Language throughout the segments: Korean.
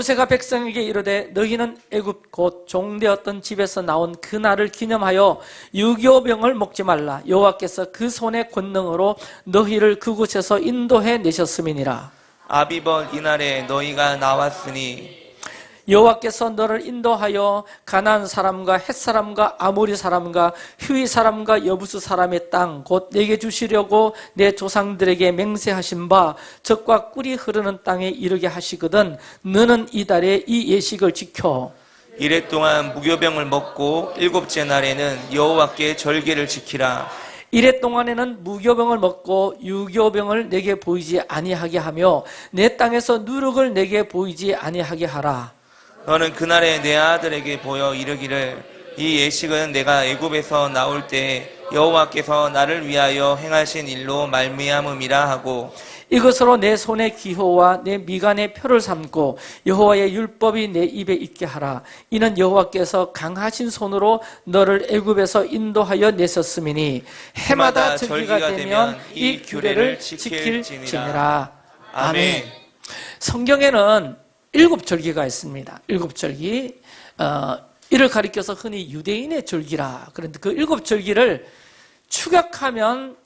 모세가 백성에게 이르되 너희는 애굽 곧 종되었던 집에서 나온 그 날을 기념하여 유교병을 먹지 말라. 여호와께서 그 손의 권능으로 너희를 그곳에서 인도해 내셨음이니라. 아비벌 이날에 너희가 나왔으니 여호와께서 너를 인도하여 가나안 사람과 헷 사람과 아모리 사람과 휘 사람과 여부스 사람의 땅 곧 내게 주시려고 내 조상들에게 맹세하신 바 젖과 꿀이 흐르는 땅에 이르게 하시거든 너는 이달에 이 예식을 지켜 이래 동안 무교병을 먹고 일곱째 날에는 여호와께 절기를 지키라. 이래 동안에는 무교병을 먹고 유교병을 내게 보이지 아니하게 하며 내 땅에서 누룩을 내게 보이지 아니하게 하라. 너는 그날에 내 아들에게 보여 이르기를 이 예식은 내가 애굽에서 나올 때 여호와께서 나를 위하여 행하신 일로 말미암음이라 하고 이것으로 내 손의 기호와 내 미간의 표를 삼고 여호와의 율법이 내 입에 있게 하라. 이는 여호와께서 강하신 손으로 너를 애굽에서 인도하여 내셨음이니 해마다 절기가 되면 이 규례를 지킬지니라. 아멘. 성경에는 7절기가 있습니다. 7절기 이를 가리켜서 흔히 유대인의 절기라. 그런데 그 7절기를 축약하면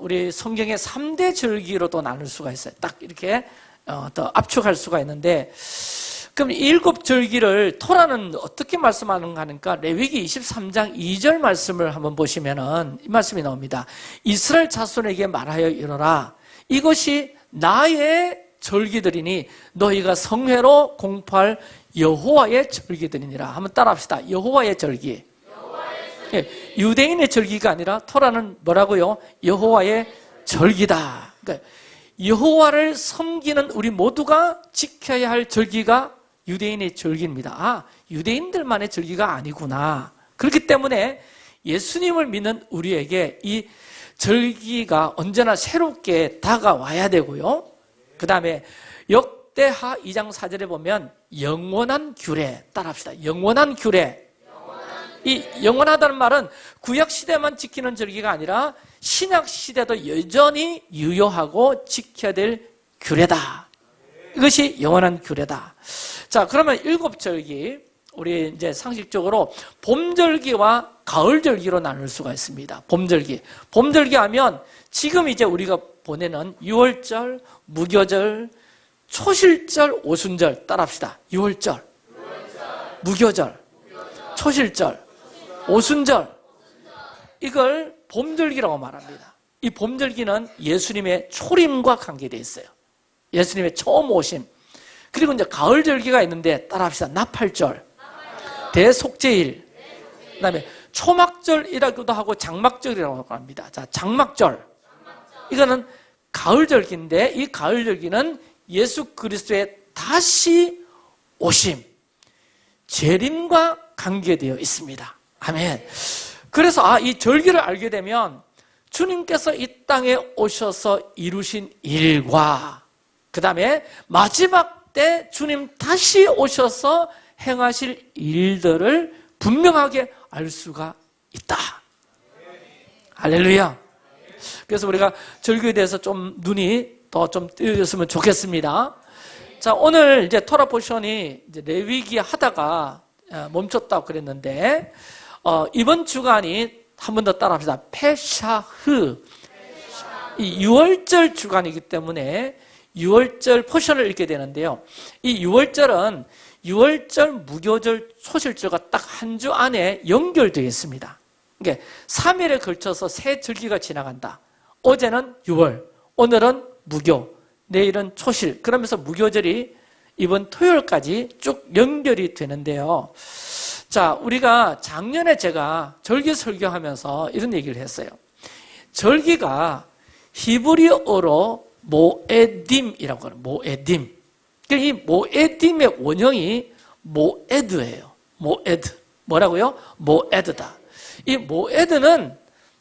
우리 성경의 3대 절기로도 나눌 수가 있어요. 딱 이렇게 더 압축할 수가 있는데 그럼 7절기를 토라는 어떻게 말씀하는가 하니까 레위기 23장 2절 말씀을 한번 보시면은 이 말씀이 나옵니다. 이스라엘 자손에게 말하여 이르라. 이것이 나의 절기들이니 너희가 성회로 공포할 여호와의 절기들이니라. 한번 따라합시다. 여호와의 절기. 유대인의 절기가 아니라 토라는 뭐라고요? 여호와의 절기다. 그러니까 여호와를 섬기는 우리 모두가 지켜야 할 절기가 유대인의 절기입니다. 아, 유대인들만의 절기가 아니구나. 그렇기 때문에 예수님을 믿는 우리에게 이 절기가 언제나 새롭게 다가와야 되고요. 그 다음에 역대하 2장 4절에 보면 영원한 규례, 따라합시다. 영원한 규례. 이 영원하다는 말은 구약시대만 지키는 절기가 아니라 신약시대도 여전히 유효하고 지켜야 될 규례다. 이것이 영원한 규례다. 자, 그러면 7절기, 우리 이제 상식적으로 봄절기와 가을절기로 나눌 수가 있습니다. 봄절기. 봄절기 하면 지금 이제 우리가 보내는 6월절, 무교절, 초실절, 오순절 따라합시다. 6월절, 무교절, 초실절, 오순절 이걸 봄절기라고 말합니다. 이 봄절기는 예수님의 초림과 관계되어 있어요. 예수님의 처음 오심. 그리고 이제 가을절기가 있는데 따라합시다. 나팔절, 대속제일, 그다음에 초막절이라고도 하고 장막절이라고 합니다. 자, 장막절. 이거는 가을절기인데 이 가을절기는 예수 그리스도의 다시 오심, 재림과 관계되어 있습니다. 아멘. 그래서 이 절기를 알게 되면 주님께서 이 땅에 오셔서 이루신 일과 그 다음에 마지막 때 주님 다시 오셔서 행하실 일들을 분명하게 알 수가 있다. 할렐루야. 그래서 우리가 절기에 대해서 좀 눈이 더 좀 뜨였으면 좋겠습니다. 자, 오늘 이제 토라 포션이 이제 레위기 하다가 멈췄다고 그랬는데, 이번 주간이 한 번 더 따라합시다. 페샤흐. 이 6월절 주간이기 때문에 6월절 포션을 읽게 되는데요. 이 6월절은 6월절, 무교절, 초실절과 딱 한 주 안에 연결되어 있습니다. 그러니까 3일에 걸쳐서 세 절기가 지나간다. 어제는 6월, 오늘은 무교, 내일은 초실. 그러면서 무교절이 이번 토요일까지 쭉 연결이 되는데요. 자, 우리가 작년에 제가 절기 설교하면서 이런 얘기를 했어요. 절기가 히브리어로 모에딤이라고 해요. 모에딤. 이 모에딤의 원형이 모에드예요. 모에드. 뭐라고요? 모에드다. 이 모에드는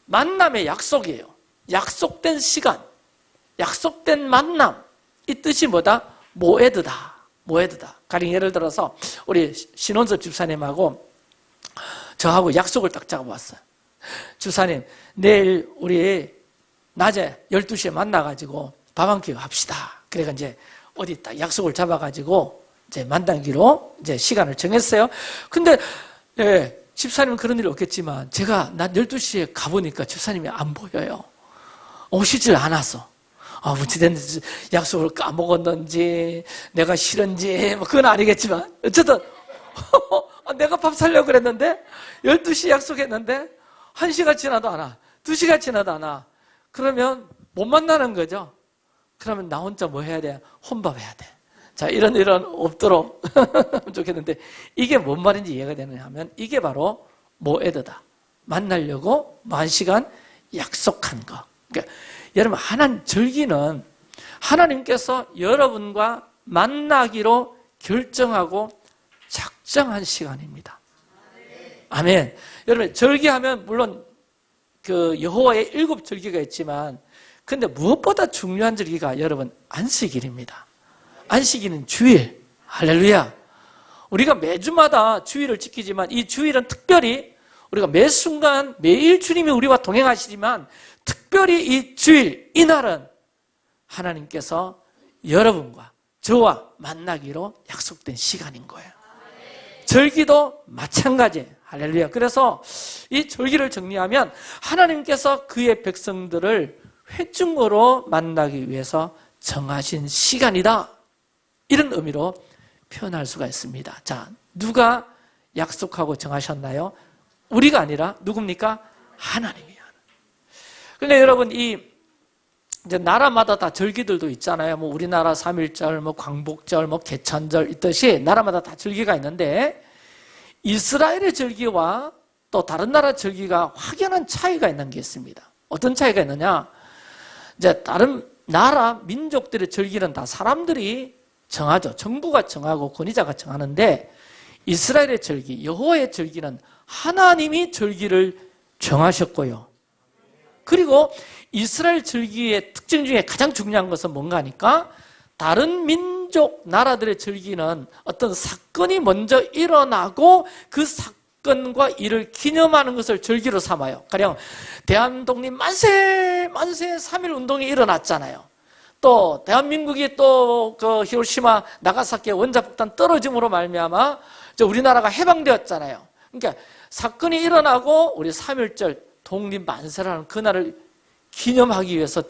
만남의 약속이에요. 약속된 시간, 약속된 만남. 이 뜻이 뭐다? 모에드다. 모에드다. 가령 예를 들어서 우리 신원섭 집사님하고 저하고 약속을 딱 잡아봤어요. 집사님, 내일 우리 낮에 12시에 만나가지고 밥 한 끼 합시다. 그래가 이제 어디 딱 약속을 잡아가지고 이제 만나기로 이제 시간을 정했어요. 근데 예, 집사님은 그런 일이 없겠지만 제가 낮 12시에 가보니까 집사님이 안 보여요. 오시질 않았어. 어찌됐는지 약속을 까먹었는지 내가 싫은지 뭐 그건 아니겠지만 어쨌든 내가 밥 사려고 그랬는데 12시 약속했는데 1시가 지나도 안 와. 2시가 지나도 안 와. 그러면 못 만나는 거죠. 그러면 나 혼자 뭐 해야 돼? 혼밥해야 돼. 자, 이런 없도록 좋겠는데 이게 뭔 말인지 이해가 되느냐 하면 이게 바로 모에드다. 만나려고 1시간 약속한 거. 그러니까 여러분 하나님 절기는 하나님께서 여러분과 만나기로 결정하고 작정한 시간입니다. 아멘. 여러분 절기하면 물론 그 여호와의 7절기가 있지만 근데 무엇보다 중요한 절기가 여러분 안식일입니다. 안식일은 주일. 할렐루야. 우리가 매주마다 주일을 지키지만 이 주일은 특별히 우리가 매 순간 매일 주님이 우리와 동행하시지만 특별히 이 주일 이날은 하나님께서 여러분과 저와 만나기로 약속된 시간인 거예요. 절기도 마찬가지예요. 할렐루야. 그래서 이 절기를 정리하면 하나님께서 그의 백성들을 회중으로 만나기 위해서 정하신 시간이다. 이런 의미로 표현할 수가 있습니다. 자, 누가 약속하고 정하셨나요? 우리가 아니라 누굽니까? 하나님이야. 근데 여러분 이제 나라마다 다 절기들도 있잖아요. 뭐 우리나라 3.1절, 뭐 광복절, 뭐 개천절 있듯이 나라마다 다 절기가 있는데 이스라엘의 절기와 또 다른 나라 절기가 확연한 차이가 있는 게 있습니다. 어떤 차이가 있느냐? 이제 다른 나라 민족들의 절기는 다 사람들이 정하죠. 정부가 정하고 권위자가 정하는데 이스라엘의 절기, 여호와의 절기는 하나님이 절기를 정하셨고요. 그리고 이스라엘 절기의 특징 중에 가장 중요한 것은 뭔가 하니까 다른 민족 나라들의 절기는 어떤 사건이 먼저 일어나고 그 사건과 이를 기념하는 것을 절기로 삼아요. 가령 대한독립 만세 3.1 운동이 일어났잖아요. 또 대한민국이 또 그 히로시마 나가사키 원자폭탄 떨어짐으로 말미암아 우리나라가 해방되었잖아요. 그러니까 사건이 일어나고 우리 3.1절 독립 만세라는 그날을 기념하기 위해서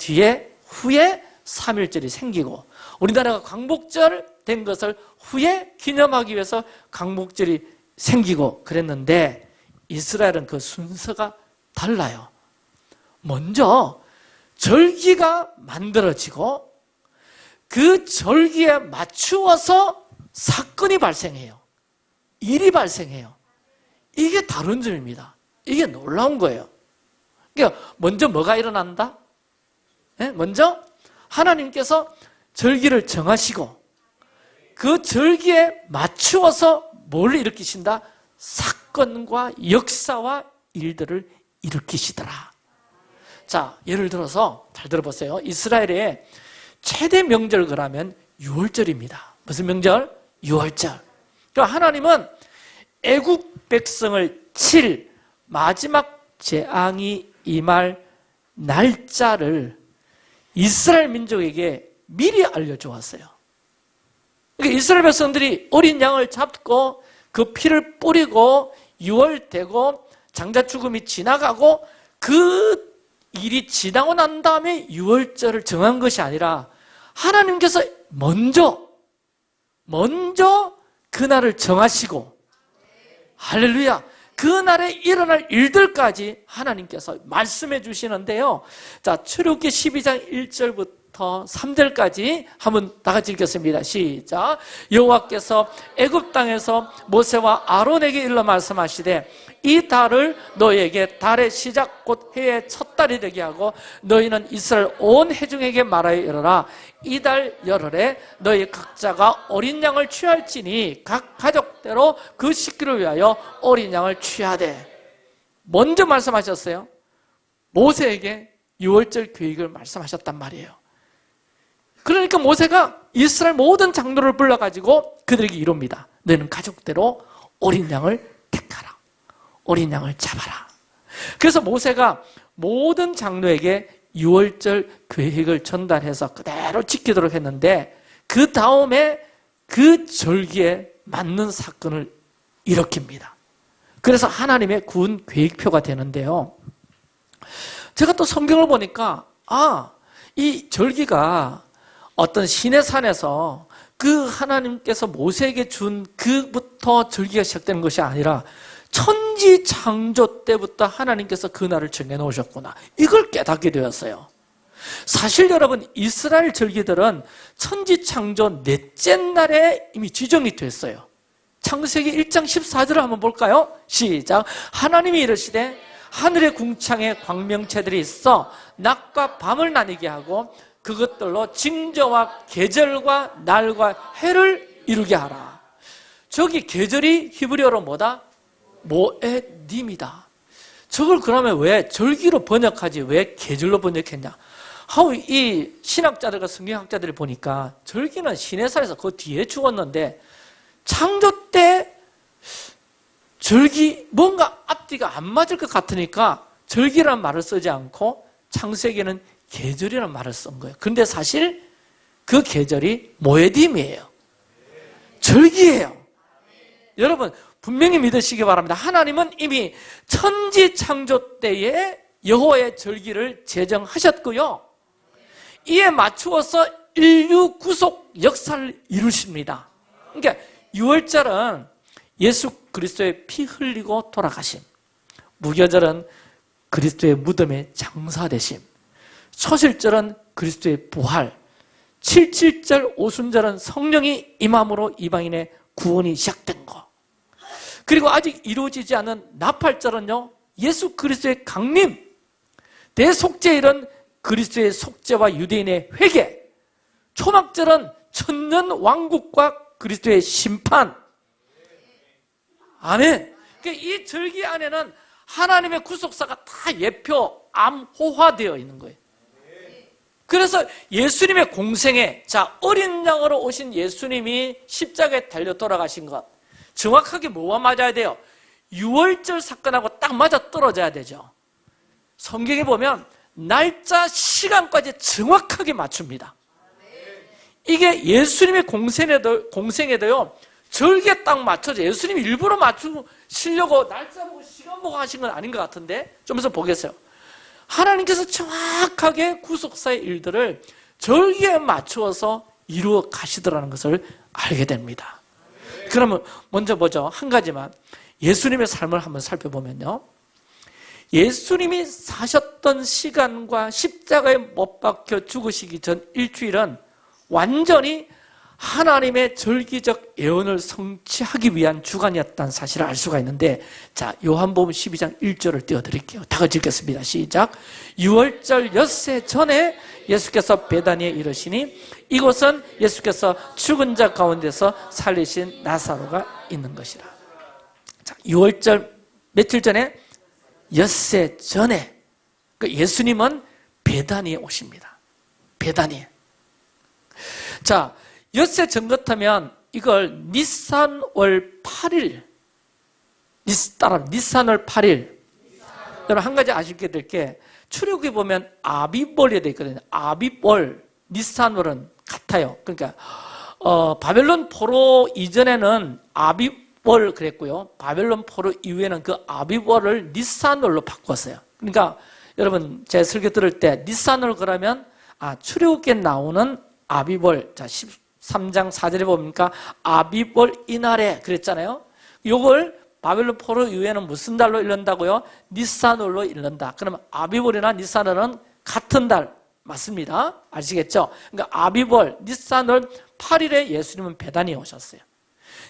후에 3.1절이 생기고 우리나라가 광복절 된 것을 후에 기념하기 위해서 광복절이 생기고 그랬는데 이스라엘은 그 순서가 달라요. 먼저 절기가 만들어지고 그 절기에 맞추어서 사건이 발생해요. 일이 발생해요. 이게 다른 점입니다. 이게 놀라운 거예요. 그러니까 먼저 뭐가 일어난다? 네? 먼저 하나님께서 절기를 정하시고 그 절기에 맞추어서 뭘 일으키신다? 사건과 역사와 일들을 일으키시더라. 자, 예를 들어서 잘 들어보세요. 이스라엘의 최대 명절 그러면 6월절입니다. 무슨 명절? 6월절. 그러니까 하나님은 애국 백성을 칠 마지막 재앙이 임할 날짜를 이스라엘 민족에게 미리 알려주었어요. 그러니까 이스라엘 백성들이 어린 양을 잡고 그 피를 뿌리고 6월 되고 장자 죽음이 지나가고 그 일이 지나고 난 다음에 6월절을 정한 것이 아니라 하나님께서 먼저 그날을 정하시고 할렐루야 그날에 일어날 일들까지 하나님께서 말씀해 주시는데요. 자, 출애굽기 12장 1절부터 3절까지 한번 다 같이 읽겠습니다. 시작. 여호와께서 애굽 땅에서 모세와 아론에게 일러 말씀하시되 이 달을 너희에게 달의 시작 곧 해의 첫 달이 되게 하고 너희는 이스라엘 온 회중에게 말하여 이르라. 이 달 열흘에 너희 각자가 어린 양을 취할지니 각 가족대로 그 식구를 위하여 어린 양을 취하되. 먼저 말씀하셨어요. 모세에게 6월절 계획을 말씀하셨단 말이에요. 그러니까 모세가 이스라엘 모든 장로를 불러가지고 그들에게 이룹니다. 너희는 가족대로 어린 양을 택하라. 어린 양을 잡아라. 그래서 모세가 모든 장로에게 6월절 계획을 전달해서 그대로 지키도록 했는데 그 다음에 그 절기에 맞는 사건을 일으킵니다. 그래서 하나님의 구원 계획표가 되는데요. 제가 또 성경을 보니까 이 절기가 어떤 시내산에서 그 하나님께서 모세에게 준 그부터 절기가 시작되는 것이 아니라 천지 창조 때부터 하나님께서 그 날을 정해놓으셨구나, 이걸 깨닫게 되었어요. 사실 여러분, 이스라엘 절기들은 천지 창조 넷째 날에 이미 지정이 됐어요. 창세기 1장 14절을 한번 볼까요? 시작. 하나님이 이르시되 하늘의 궁창에 광명체들이 있어 낮과 밤을 나뉘게 하고 그것들로 징조와 계절과 날과 해를 이루게 하라. 저기 계절이 히브리어로 뭐다? 모에딤이다. 저걸 그러면 왜 절기로 번역하지 왜 계절로 번역했냐? 이 신학자들과 성경학자들이 보니까 절기는 시내산에서 그 뒤에 죽었는데 창조 때 절기 뭔가 앞뒤가 안 맞을 것 같으니까 절기라는 말을 쓰지 않고 창세기는 계절이라는 말을 쓴 거예요. 그런데 사실 그 계절이 모에딤이에요. 절기예요. 여러분 분명히 믿으시기 바랍니다. 하나님은 이미 천지 창조 때에 여호와의 절기를 제정하셨고요, 이에 맞추어서 인류 구속 역사를 이루십니다. 그러니까 6월절은 예수 그리스도의 피 흘리고 돌아가심, 무교절은 그리스도의 무덤에 장사되심, 초실절은 그리스도의 부활, 77절 오순절은 성령이 임함으로 이방인의 구원이 시작된 거, 그리고 아직 이루어지지 않은 나팔절은요 예수 그리스도의 강림, 대속죄일은 그리스도의 속죄와 유대인의 회개, 초막절은 천년 왕국과 그리스도의 심판. 아멘. 그러니까 이 절기 안에는 하나님의 구속사가 다 예표, 암호화되어 있는 거예요. 그래서 예수님의 공생애, 어린 양으로 오신 예수님이 십자가에 달려 돌아가신 것, 정확하게 뭐와 맞아야 돼요? 6월절 사건하고 딱 맞아 떨어져야 되죠. 성경에 보면 날짜, 시간까지 정확하게 맞춥니다. 이게 예수님의 공생에도요 절기에 딱 맞춰져. 예수님이 일부러 맞추시려고 날짜 보고 시간 보고 하신 건 아닌 것 같은데, 좀 있어 보겠어요. 하나님께서 정확하게 구속사의 일들을 절기에 맞추어서 이루어 가시더라는 것을 알게 됩니다. 그러면 먼저 보죠. 한 가지만 예수님의 삶을 한번 살펴보면요, 예수님이 사셨던 시간과 십자가에 못 박혀 죽으시기 전 일주일은 완전히 하나님의 절기적 예언을 성취하기 위한 주간이었다는 사실을 알 수가 있는데, 요한복음 12장 1절을 띄워드릴게요. 다 같이 읽겠습니다. 시작. 6월절 엿새 전에 예수께서 베다니에 이르시니 이곳은 예수께서 죽은 자 가운데서 살리신 나사로가 있는 것이라. 6월절 며칠 전에? 엿새 전에. 예수님은 베다니에 오십니다. 베다니에. 엿새 전 같으면 이걸 니산월 8일, 니산월 8일. 여러분 한 가지 아시게 될 게, 출애굽에 보면 아비월이 되어 있거든요. 아비월, 니산월은 같아요. 그러니까 바벨론 포로 이전에는 아비월 그랬고요, 바벨론 포로 이후에는 그 아비월을 니산월로 바꿨어요. 그러니까 여러분 제 설교 들을 때 니산월 그러면 출애굽에 나오는 아비월, 13장 4절에 보니까 아비월 이날에 그랬잖아요. 이걸 바벨론 포로 이후에는 무슨 달로 읽는다고요? 니산월로 읽는다. 그러면 아비월이나 니산월은 같은 달 맞습니다. 아시겠죠? 그러니까 아비월, 니산월 8일에 예수님은 베다니에 오셨어요.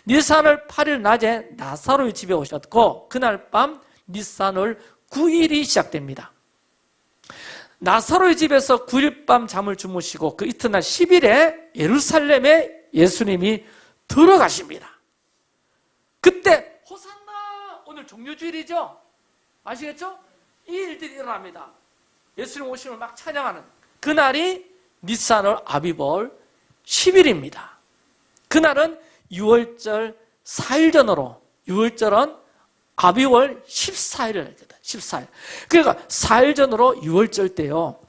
니산월 8일 낮에 나사로의 집에 오셨고, 그날 밤 니산월 9일이 시작됩니다. 나사로의 집에서 9일 밤 잠을 주무시고 그 이튿날 10일에 예루살렘에 예수님이 들어가십니다. 그때 호산나, 오늘 종료주일이죠? 아시겠죠? 이 일들이 일어납니다. 예수님 오심을 막 찬양하는 그날이 니산월 아비월 10일입니다. 그날은 6월절 4일 전으로, 6월절은 아비월 14일을 했거든. 14일. 그러니까 4일 전으로 6월절 때요,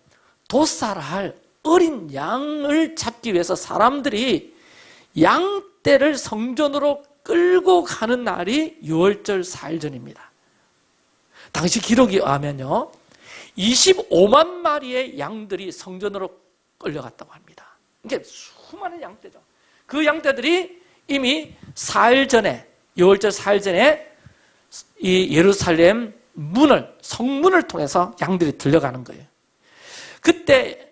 도살할 어린 양을 잡기 위해서 사람들이 양 그때를 성전으로 끌고 가는 날이 유월절 4일 전입니다. 당시 기록에 의하면요 25만 마리의 양들이 성전으로 끌려갔다고 합니다. 이게 수많은 양떼죠. 그 양떼들이 이미 4일 전에, 유월절 4일 전에 이 예루살렘 성문을 통해서 양들이 들려가는 거예요. 그때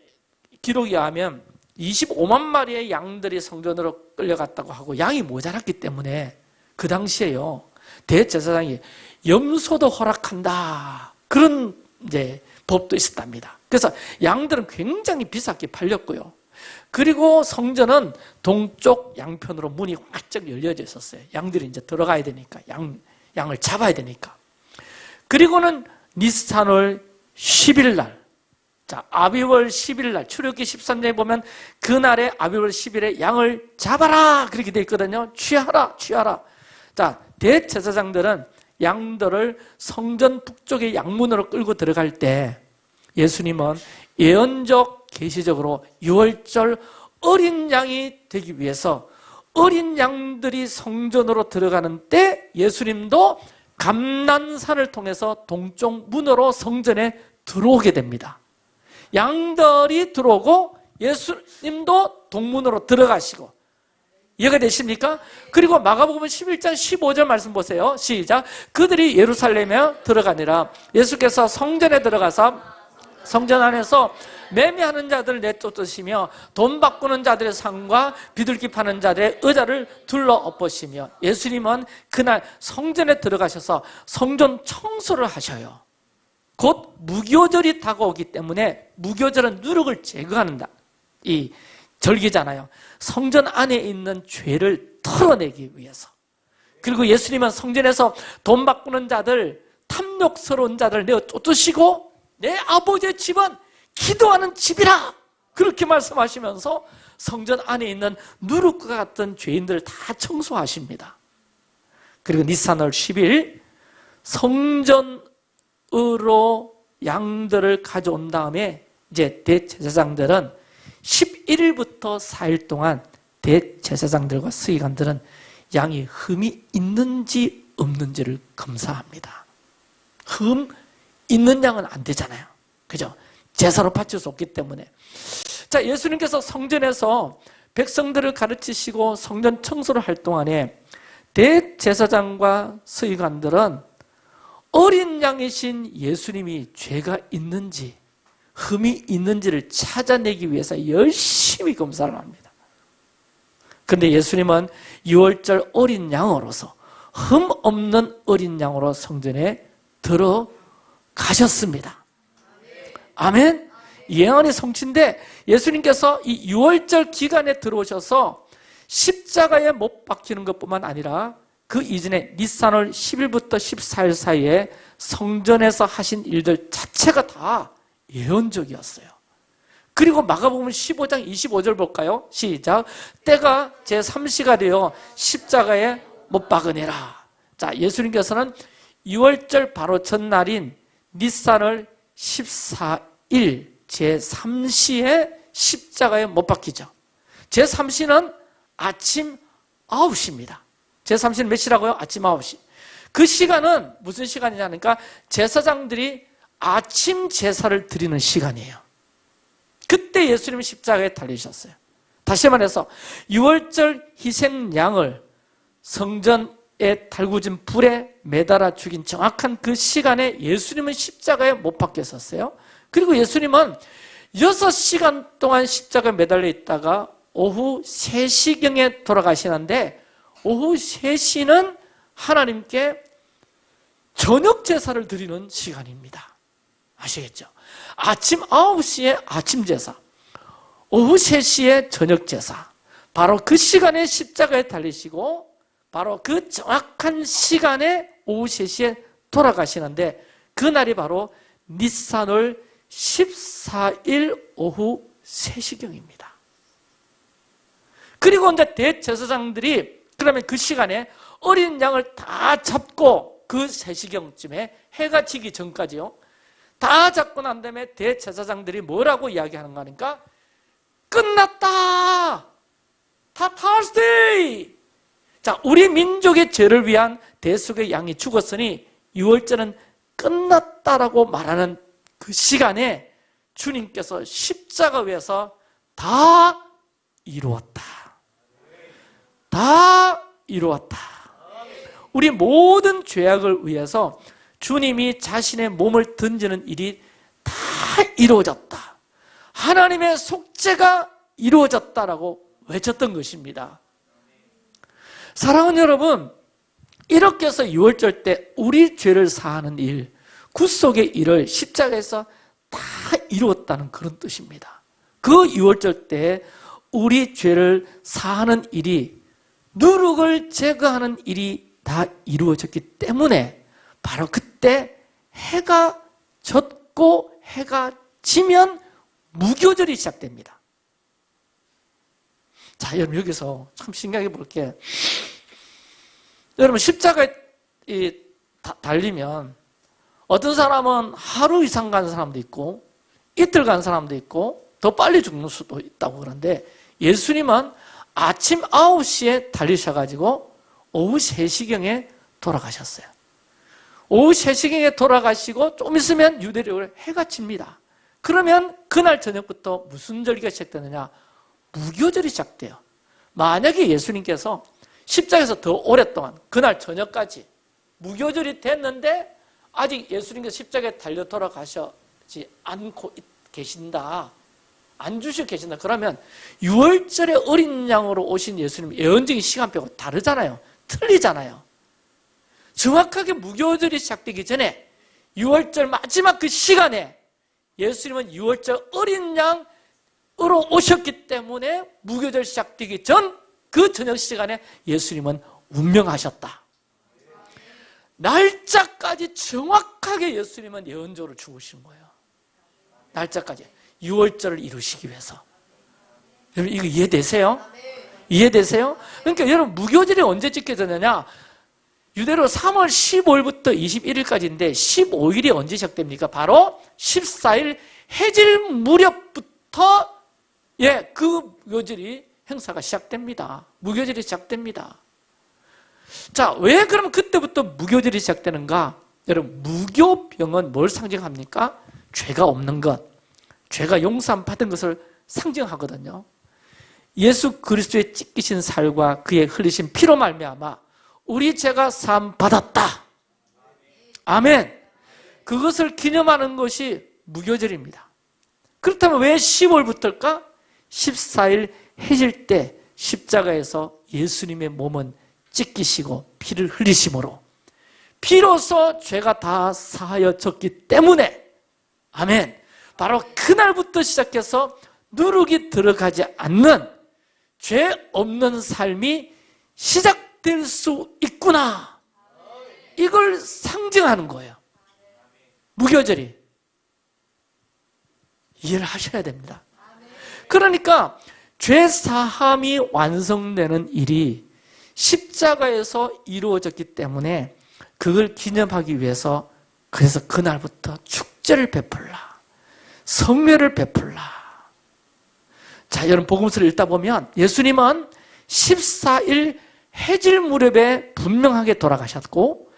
기록에 의하면 25만 마리의 양들이 성전으로 끌려갔다고 하고, 양이 모자랐기 때문에 그 당시에요 대제사장이 염소도 허락한다, 그런 이제 법도 있었답니다. 그래서 양들은 굉장히 비싸게 팔렸고요. 그리고 성전은 동쪽 양편으로 문이 활짝 열려져 있었어요. 양들이 이제 들어가야 되니까, 양을 잡아야 되니까. 그리고는 니산월 10일 날, 자, 아비월 10일 날, 출애굽기 13장에 보면 그날에 아비월 10일에 양을 잡아라 그렇게 돼 있거든요. 취하라. 자, 대제사장들은 양들을 성전 북쪽의 양문으로 끌고 들어갈 때 예수님은 예언적 계시적으로 유월절 어린 양이 되기 위해서 어린 양들이 성전으로 들어가는 때 예수님도 감난산을 통해서 동쪽 문으로 성전에 들어오게 됩니다. 양들이 들어오고 예수님도 동문으로 들어가시고, 이해가 되십니까? 그리고 마가복음 11장 15절 말씀 보세요. 시작. 그들이 예루살렘에 들어가니라. 예수께서 성전에 들어가서 성전 안에서 매매하는 자들을 내쫓으시며 돈 바꾸는 자들의 상과 비둘기 파는 자들의 의자를 둘러 엎으시며, 예수님은 그날 성전에 들어가셔서 성전 청소를 하셔요. 곧 무교절이 다가오기 때문에, 무교절은 누룩을 제거하는 이 절기잖아요. 성전 안에 있는 죄를 털어내기 위해서. 그리고 예수님은 성전에서 돈 바꾸는 자들, 탐욕스러운 자들 내어 쫓으시고 내 아버지의 집은 기도하는 집이라 그렇게 말씀하시면서 성전 안에 있는 누룩과 같은 죄인들을 다 청소하십니다. 그리고 니산월 10일 성전으로 양들을 가져온 다음에 이제 대제사장들은 11일부터 4일 동안 대제사장들과 서기관들은 양이 흠이 있는지 없는지를 검사합니다. 흠 있는 양은 안 되잖아요. 그죠? 제사로 바칠 수 없기 때문에. 자, 예수님께서 성전에서 백성들을 가르치시고 성전 청소를 할 동안에 대제사장과 서기관들은 어린 양이신 예수님이 죄가 있는지 흠이 있는지를 찾아내기 위해서 열심히 검사를 합니다. 그런데 예수님은 유월절 어린 양으로서 흠 없는 어린 양으로 성전에 들어가셨습니다. 아멘. 예언의 성취인데 예수님께서 이 유월절 기간에 들어오셔서 십자가에 못 박히는 것뿐만 아니라 그 이전에 니산월 10일부터 14일 사이에 성전에서 하신 일들 자체가 다 예언적이었어요. 그리고 마가복음 15장 25절 볼까요? 시작. 때가 제3시가 되어 십자가에 못 박으니라. 자, 예수님께서는 유월절 바로 전날인 니산월 14일 제3시에 십자가에 못 박히죠. 제3시는 아침 9시입니다. 제3시는 몇 시라고요? 아침 9시. 그 시간은 무슨 시간이냐니까 제사장들이 아침 제사를 드리는 시간이에요. 그때 예수님이 십자가에 달리셨어요. 다시 말해서 유월절 희생양을 성전에 달구진 불에 매달아 죽인 정확한 그 시간에 예수님은 십자가에 못 박혔었어요. 그리고 예수님은 6시간 동안 십자가에 매달려 있다가 오후 3시경에 돌아가시는데, 오후 3시는 하나님께 저녁 제사를 드리는 시간입니다. 아시겠죠? 아침 9시에 아침 제사, 오후 3시에 저녁 제사, 바로 그 시간에 십자가에 달리시고 바로 그 정확한 시간에 오후 3시에 돌아가시는데, 그날이 바로 니산월 14일 오후 3시경입니다. 그리고 이제 대제사장들이 그러면 그 시간에 어린 양을 다 잡고 그 3시경쯤에 해가 지기 전까지요, 다 잡고 난 다음에 대제사장들이 뭐라고 이야기하는가 하니까 끝났다! 다 파스데이! 자, 우리 민족의 죄를 위한 대속의 양이 죽었으니 유월절은 끝났다라고 말하는 그 시간에 주님께서 십자가 위에서 다 이루었다. 다 이루었다. 우리 모든 죄악을 위해서 주님이 자신의 몸을 던지는 일이 다 이루어졌다. 하나님의 속죄가 이루어졌다라고 외쳤던 것입니다. 사랑하는 여러분, 이렇게 해서 유월절 때 우리 죄를 사하는 일, 구속의 일을 십자가에서 다 이루었다는 그런 뜻입니다. 그 유월절 때 우리 죄를 사하는 일이, 누룩을 제거하는 일이 다 이루어졌기 때문에 바로 그때 해가 졌고 해가 지면 무교절이 시작됩니다. 자, 여러분 여기서 참 신기하게 볼게. 여러분 십자가에 달리면 어떤 사람은 하루 이상 간 사람도 있고 이틀 간 사람도 있고 더 빨리 죽는 수도 있다고 그러는데, 예수님은 아침 9시에 달리셔가지고 오후 3시경에 돌아가셨어요. 오후 3시경에 돌아가시고 좀 있으면 유대력으로 해가 칩니다. 그러면 그날 저녁부터 무슨 절기가 시작되느냐? 무교절이 시작돼요. 만약에 예수님께서 십자가에서 더 오랫동안 그날 저녁까지 무교절이 됐는데 아직 예수님께서 십자가에 달려 돌아가시지 않고 계신다, 안 주시고 계신다, 그러면 유월절에 어린 양으로 오신 예수님 예언적인 시간표가 다르잖아요. 틀리잖아요. 정확하게 무교절이 시작되기 전에 유월절 마지막 그 시간에 예수님은 유월절 어린 양으로 오셨기 때문에 무교절 시작되기 전 그 저녁 시간에 예수님은 운명하셨다. 날짜까지 정확하게 예수님은 예언적으로 죽으신 거예요. 날짜까지. 유월절을 이루시기 위해서. 여러분 이거 이해되세요? 이해되세요? 그러니까 여러분 무교절이 언제 지켜졌느냐? 유대로 3월 15일부터 21일까지인데 15일이 언제 시작됩니까? 바로 14일 해질 무렵부터 그 무교절이 행사가 시작됩니다. 무교절이 시작됩니다. 자, 왜 그러면 그때부터 무교절이 시작되는가? 여러분 무교병은 뭘 상징합니까? 죄가 없는 것, 죄가 용서함 받은 것을 상징하거든요. 예수 그리스도의 찢기신 살과 그의 흘리신 피로 말미암아 우리 죄가 사함 받았다. 아멘. 그것을 기념하는 것이 무교절입니다. 그렇다면 왜 10월부터일까? 14일 해질 때 십자가에서 예수님의 몸은 찢기시고 피를 흘리심으로 비로소 죄가 다 사하여졌기 때문에, 아멘, 바로 그날부터 시작해서 누룩이 들어가지 않는 죄 없는 삶이 시작될 수 있구나, 이걸 상징하는 거예요. 무교절이. 이해를 하셔야 됩니다. 그러니까 죄 사함이 완성되는 일이 십자가에서 이루어졌기 때문에 그걸 기념하기 위해서, 그래서 그날부터 축제를 베풀라, 성례를 베풀라. 자, 여러분 복음서를 읽다 보면 예수님은 14일 해질 무렵에 분명하게 돌아가셨고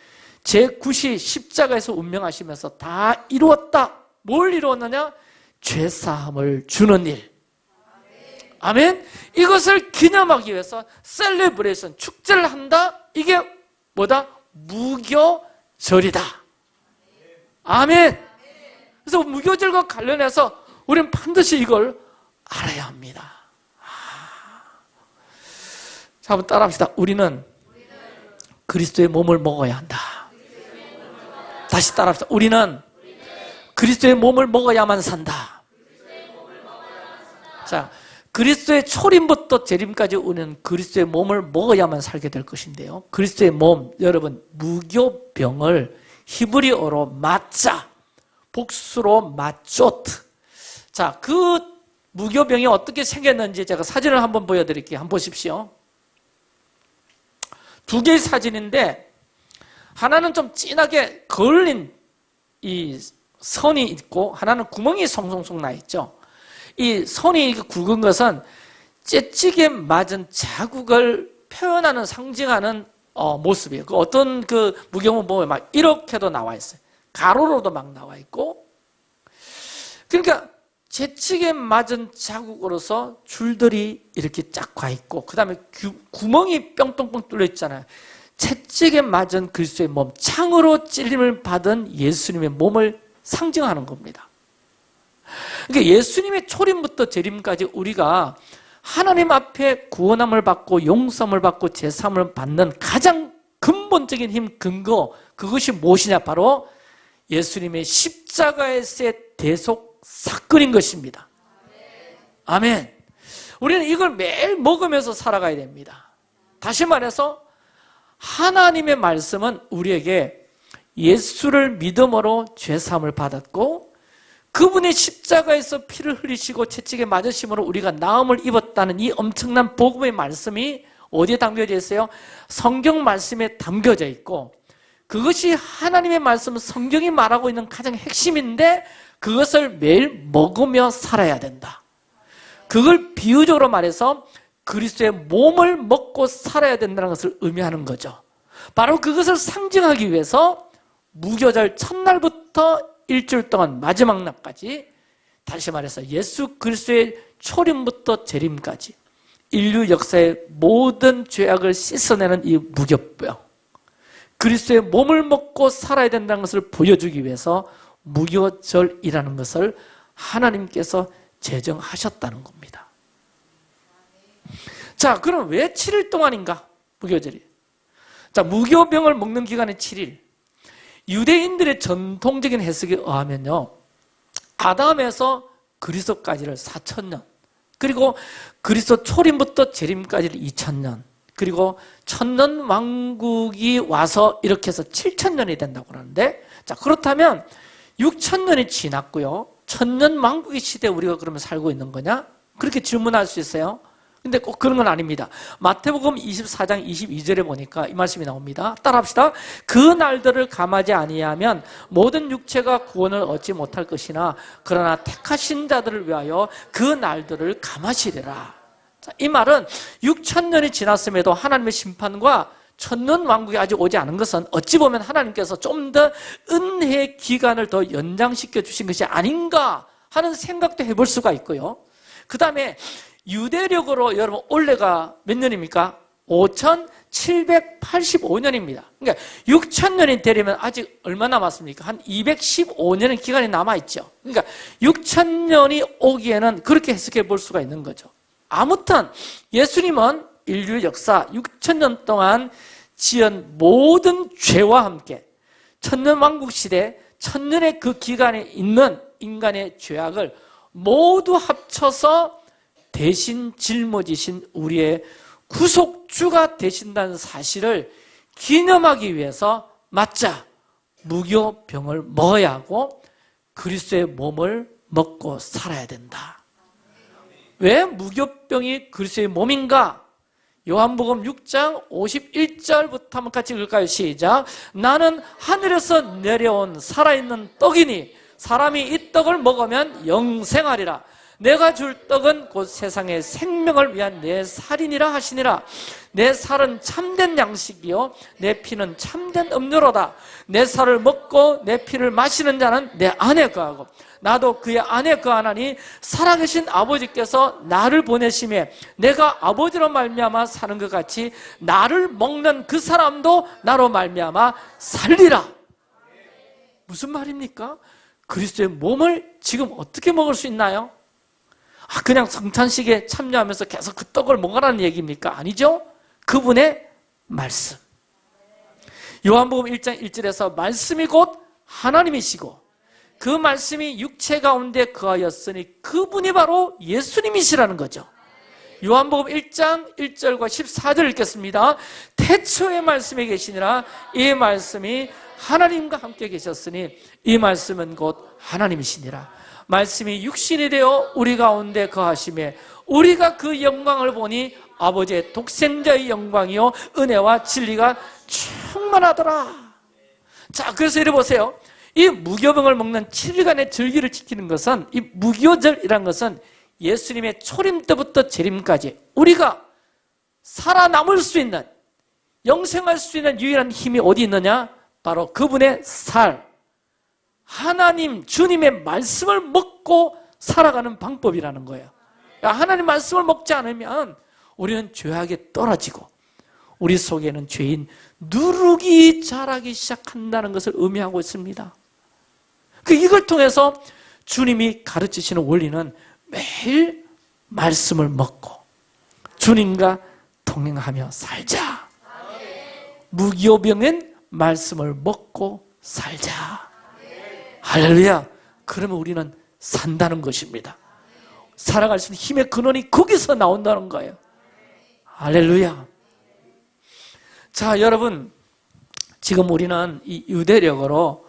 제9시 십자가에서 운명하시면서 다 이루었다. 뭘 이루었느냐? 죄 사함을 주는 일. 아멘. 이것을 기념하기 위해서 셀레브레이션, 축제를 한다. 이게 뭐다? 무교절이다. 아멘. 그래서 무교절과 관련해서 우리는 반드시 이걸 알아야 합니다. 자, 한번 따라합시다. 우리는 그리스도의 몸을 먹어야 한다. 다시 따라합시다. 우리는 그리스도의 몸을 먹어야만 산다. 자, 그리스도의 초림부터 재림까지 오는 그리스도의 몸을 먹어야만 살게 될 것인데요. 그리스도의 몸, 여러분 무교병을 히브리어로 마짜, 복수로 마쪼트. 자, 그 무교병이 어떻게 생겼는지 제가 사진을 한번 보여드릴게요. 한번 보십시오. 두 개의 사진인데 하나는 좀 진하게 걸린 이 선이 있고 하나는 구멍이 송송송 나 있죠. 이 선이 굵은 것은 째찌게 맞은 자국을 표현하는 상징하는 모습이에요. 어떤 무교문 보면 막 이렇게도 나와 있어요. 가로로도 막 나와 있고. 그러니까 채찍에 맞은 자국으로서 줄들이 이렇게 쫙 가 있고, 그 다음에 구멍이 뿅똥뿅 뚫려 있잖아요. 채찍에 맞은 그리스도의 몸, 창으로 찔림을 받은 예수님의 몸을 상징하는 겁니다. 그러니까 예수님의 초림부터 재림까지 우리가 하나님 앞에 구원함을 받고 용서함을 받고 제사함을 받는 가장 근본적인 힘, 근거, 그것이 무엇이냐? 바로 예수님의 십자가에서의 대속 사건인 것입니다. 아멘. 우리는 이걸 매일 먹으면서 살아가야 됩니다. 다시 말해서 하나님의 말씀은 우리에게 예수를 믿음으로 죄사함을 받았고, 그분의 십자가에서 피를 흘리시고 채찍에 맞으심으로 우리가 나음을 입었다는 이 엄청난 복음의 말씀이 어디에 담겨져 있어요? 성경 말씀에 담겨져 있고, 그것이 하나님의 말씀, 성경이 말하고 있는 가장 핵심인데, 그것을 매일 먹으며 살아야 된다. 그걸 비유적으로 말해서 그리스도의 몸을 먹고 살아야 된다는 것을 의미하는 거죠. 바로 그것을 상징하기 위해서 무교절 첫날부터 일주일 동안 마지막 날까지, 다시 말해서 예수 그리스도의 초림부터 재림까지 인류 역사의 모든 죄악을 씻어내는 이 무교병, 그리스도의 몸을 먹고 살아야 된다는 것을 보여주기 위해서 무교절이라는 것을 하나님께서 제정하셨다는 겁니다. 자, 그럼 왜 7일 동안인가? 무교절이. 자, 무교병을 먹는 기간이 7일. 유대인들의 전통적인 해석에 의하면요, 아담에서 그리스도까지를 4,000년, 그리고 그리스도 초림부터 재림까지를 2,000년, 그리고 1,000년 왕국이 와서 이렇게 해서 7,000년이 된다고 그러는데, 자, 그렇다면 6,000년이 지났고요, 1,000년 왕국의 시대에 우리가 그러면 살고 있는 거냐? 그렇게 질문할 수 있어요. 근데 꼭 그런 건 아닙니다. 마태복음 24장 22절에 보니까 이 말씀이 나옵니다. 따라합시다. 그 날들을 감하지 아니하면 모든 육체가 구원을 얻지 못할 것이나 그러나 택하신 자들을 위하여 그 날들을 감하시리라. 자, 이 말은 6,000년이 지났음에도 하나님의 심판과 1,000년 왕국이 아직 오지 않은 것은 어찌 보면 하나님께서 좀 더 은혜의 기간을 더 연장시켜 주신 것이 아닌가 하는 생각도 해볼 수가 있고요. 그 다음에 유대력으로 여러분 올해가 몇 년입니까? 5,785년입니다. 그러니까 6,000년이 되려면 아직 얼마 남았습니까? 한 215년의 기간이 남아있죠. 그러니까 6,000년이 오기에는 그렇게 해석해 볼 수가 있는 거죠. 아무튼 예수님은 인류 역사 6,000년 동안 지은 모든 죄와 함께 1,000년 왕국 시대 1,000년의 그 기간에 있는 인간의 죄악을 모두 합쳐서 대신 짊어지신 우리의 구속주가 되신다는 사실을 기념하기 위해서 맞자 무교병을 먹어야 하고 그리스도의 몸을 먹고 살아야 된다. 왜 무교병이 그리스도의 몸인가? 요한복음 6장 51절부터 한번 같이 읽을까요? 시작. 나는 하늘에서 내려온 살아있는 떡이니 사람이 이 떡을 먹으면 영생하리라. 내가 줄 떡은 곧 세상의 생명을 위한 내 살이니라 하시니라. 내 살은 참된 양식이요 내 피는 참된 음료로다. 내 살을 먹고 내 피를 마시는 자는 내 안에 거하고 나도 그의 안에 거하나니 살아계신 아버지께서 나를 보내심에 내가 아버지로 말미암아 사는 것 같이 나를 먹는 그 사람도 나로 말미암아 살리라. 무슨 말입니까? 그리스도의 몸을 지금 어떻게 먹을 수 있나요? 그냥 성찬식에 참여하면서 계속 그 떡을 먹으라는 얘기입니까? 아니죠? 그분의 말씀. 요한복음 1장 1절에서 말씀이 곧 하나님이시고 그 말씀이 육체 가운데 거하였으니 그분이 바로 예수님이시라는 거죠. 요한복음 1장 1절과 14절 읽겠습니다. 태초에 말씀이 계시니라. 이 말씀이 하나님과 함께 계셨으니 이 말씀은 곧 하나님이시니라. 말씀이 육신이 되어 우리 가운데 거하심에 우리가 그 영광을 보니 아버지의 독생자의 영광이요 은혜와 진리가 충만하더라. 자, 그래서 이래 보세요. 이 무교병을 먹는 7일간의 절기를 지키는 것은, 이 무교절이라는 것은 예수님의 초림 때부터 재림까지 우리가 살아남을 수 있는, 영생할 수 있는 유일한 힘이 어디 있느냐? 바로 그분의 살, 하나님 주님의 말씀을 먹고 살아가는 방법이라는 거예요. 하나님 말씀을 먹지 않으면 우리는 죄악에 떨어지고 우리 속에는 죄인 누룩이 자라기 시작한다는 것을 의미하고 있습니다. 이걸 통해서 주님이 가르치시는 원리는 매일 말씀을 먹고 주님과 동행하며 살자. 무기오병은 말씀을 먹고 살자. 할렐루야. 그러면 우리는 산다는 것입니다. 살아갈 수 있는 힘의 근원이 거기서 나온다는 거예요. 할렐루야. 자, 여러분, 지금 우리는 이 유대력으로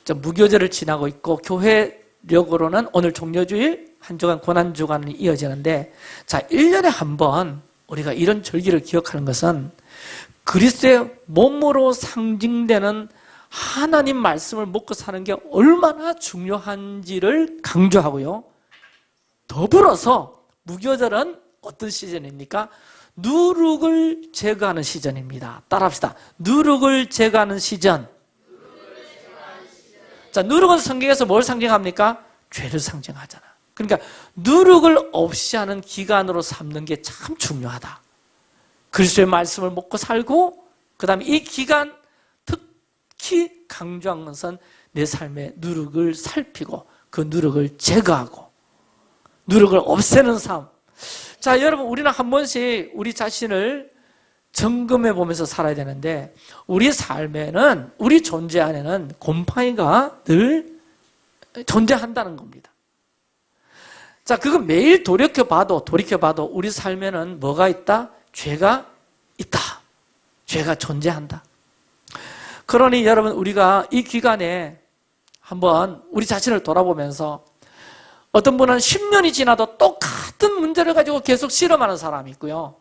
무교절을 지나고 있고, 교회력으로는 오늘 종려주일 한 주간 고난주간이 이어지는데, 자, 1년에 한 번 우리가 이런 절기를 기억하는 것은 그리스도의 몸으로 상징되는 하나님 말씀을 먹고 사는 게 얼마나 중요한지를 강조하고요. 더불어서 무교절은 어떤 시즌입니까? 누룩을 제거하는 시즌입니다. 따라합시다. 누룩을 제거하는 시즌. 자, 누룩은 성경에서 뭘 상징합니까? 죄를 상징하잖아. 그러니까 누룩을 없이 하는 기간으로 삼는 게 참 중요하다. 그리스도의 말씀을 먹고 살고, 그 다음에 이 기간 특히 강조한 것은 내 삶의 누룩을 살피고 그 누룩을 제거하고 누룩을 없애는 삶. 자, 여러분, 우리는 한 번씩 우리 자신을 점검해 보면서 살아야 되는데, 우리 삶에는, 우리 존재 안에는 곰팡이가 늘 존재한다는 겁니다. 자, 그거 매일 돌이켜봐도 우리 삶에는 뭐가 있다? 죄가 있다. 죄가 존재한다. 그러니 여러분, 우리가 이 기간에 한번 우리 자신을 돌아보면서, 어떤 분은 10년이 지나도 똑같은 문제를 가지고 계속 실험하는 사람이 있고요.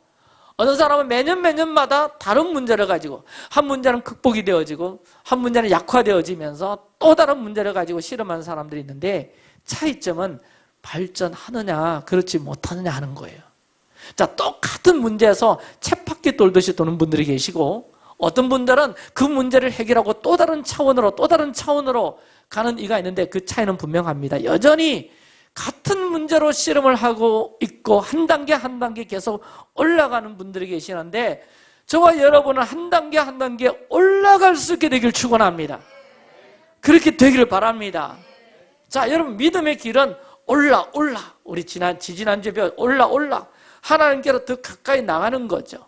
어떤 사람은 매년마다 다른 문제를 가지고, 한 문제는 극복이 되어지고 한 문제는 약화되어지면서 또 다른 문제를 가지고 실험하는 사람들이 있는데, 차이점은 발전하느냐 그렇지 못하느냐 하는 거예요. 자, 똑같은 문제에서 쳇바퀴 돌듯이 도는 분들이 계시고, 어떤 분들은 그 문제를 해결하고 또 다른 차원으로 가는 이가 있는데, 그 차이는 분명합니다. 여전히 같은 문제로 실험을 하고 있고 한 단계 계속 올라가는 분들이 계시는데, 저와 여러분은 한 단계 올라갈 수 있게 되길 축원합니다. 그렇게 되기를 바랍니다. 자, 여러분, 믿음의 길은 올라. 우리 지난주에 배웠 올라. 하나님께로 더 가까이 나가는 거죠.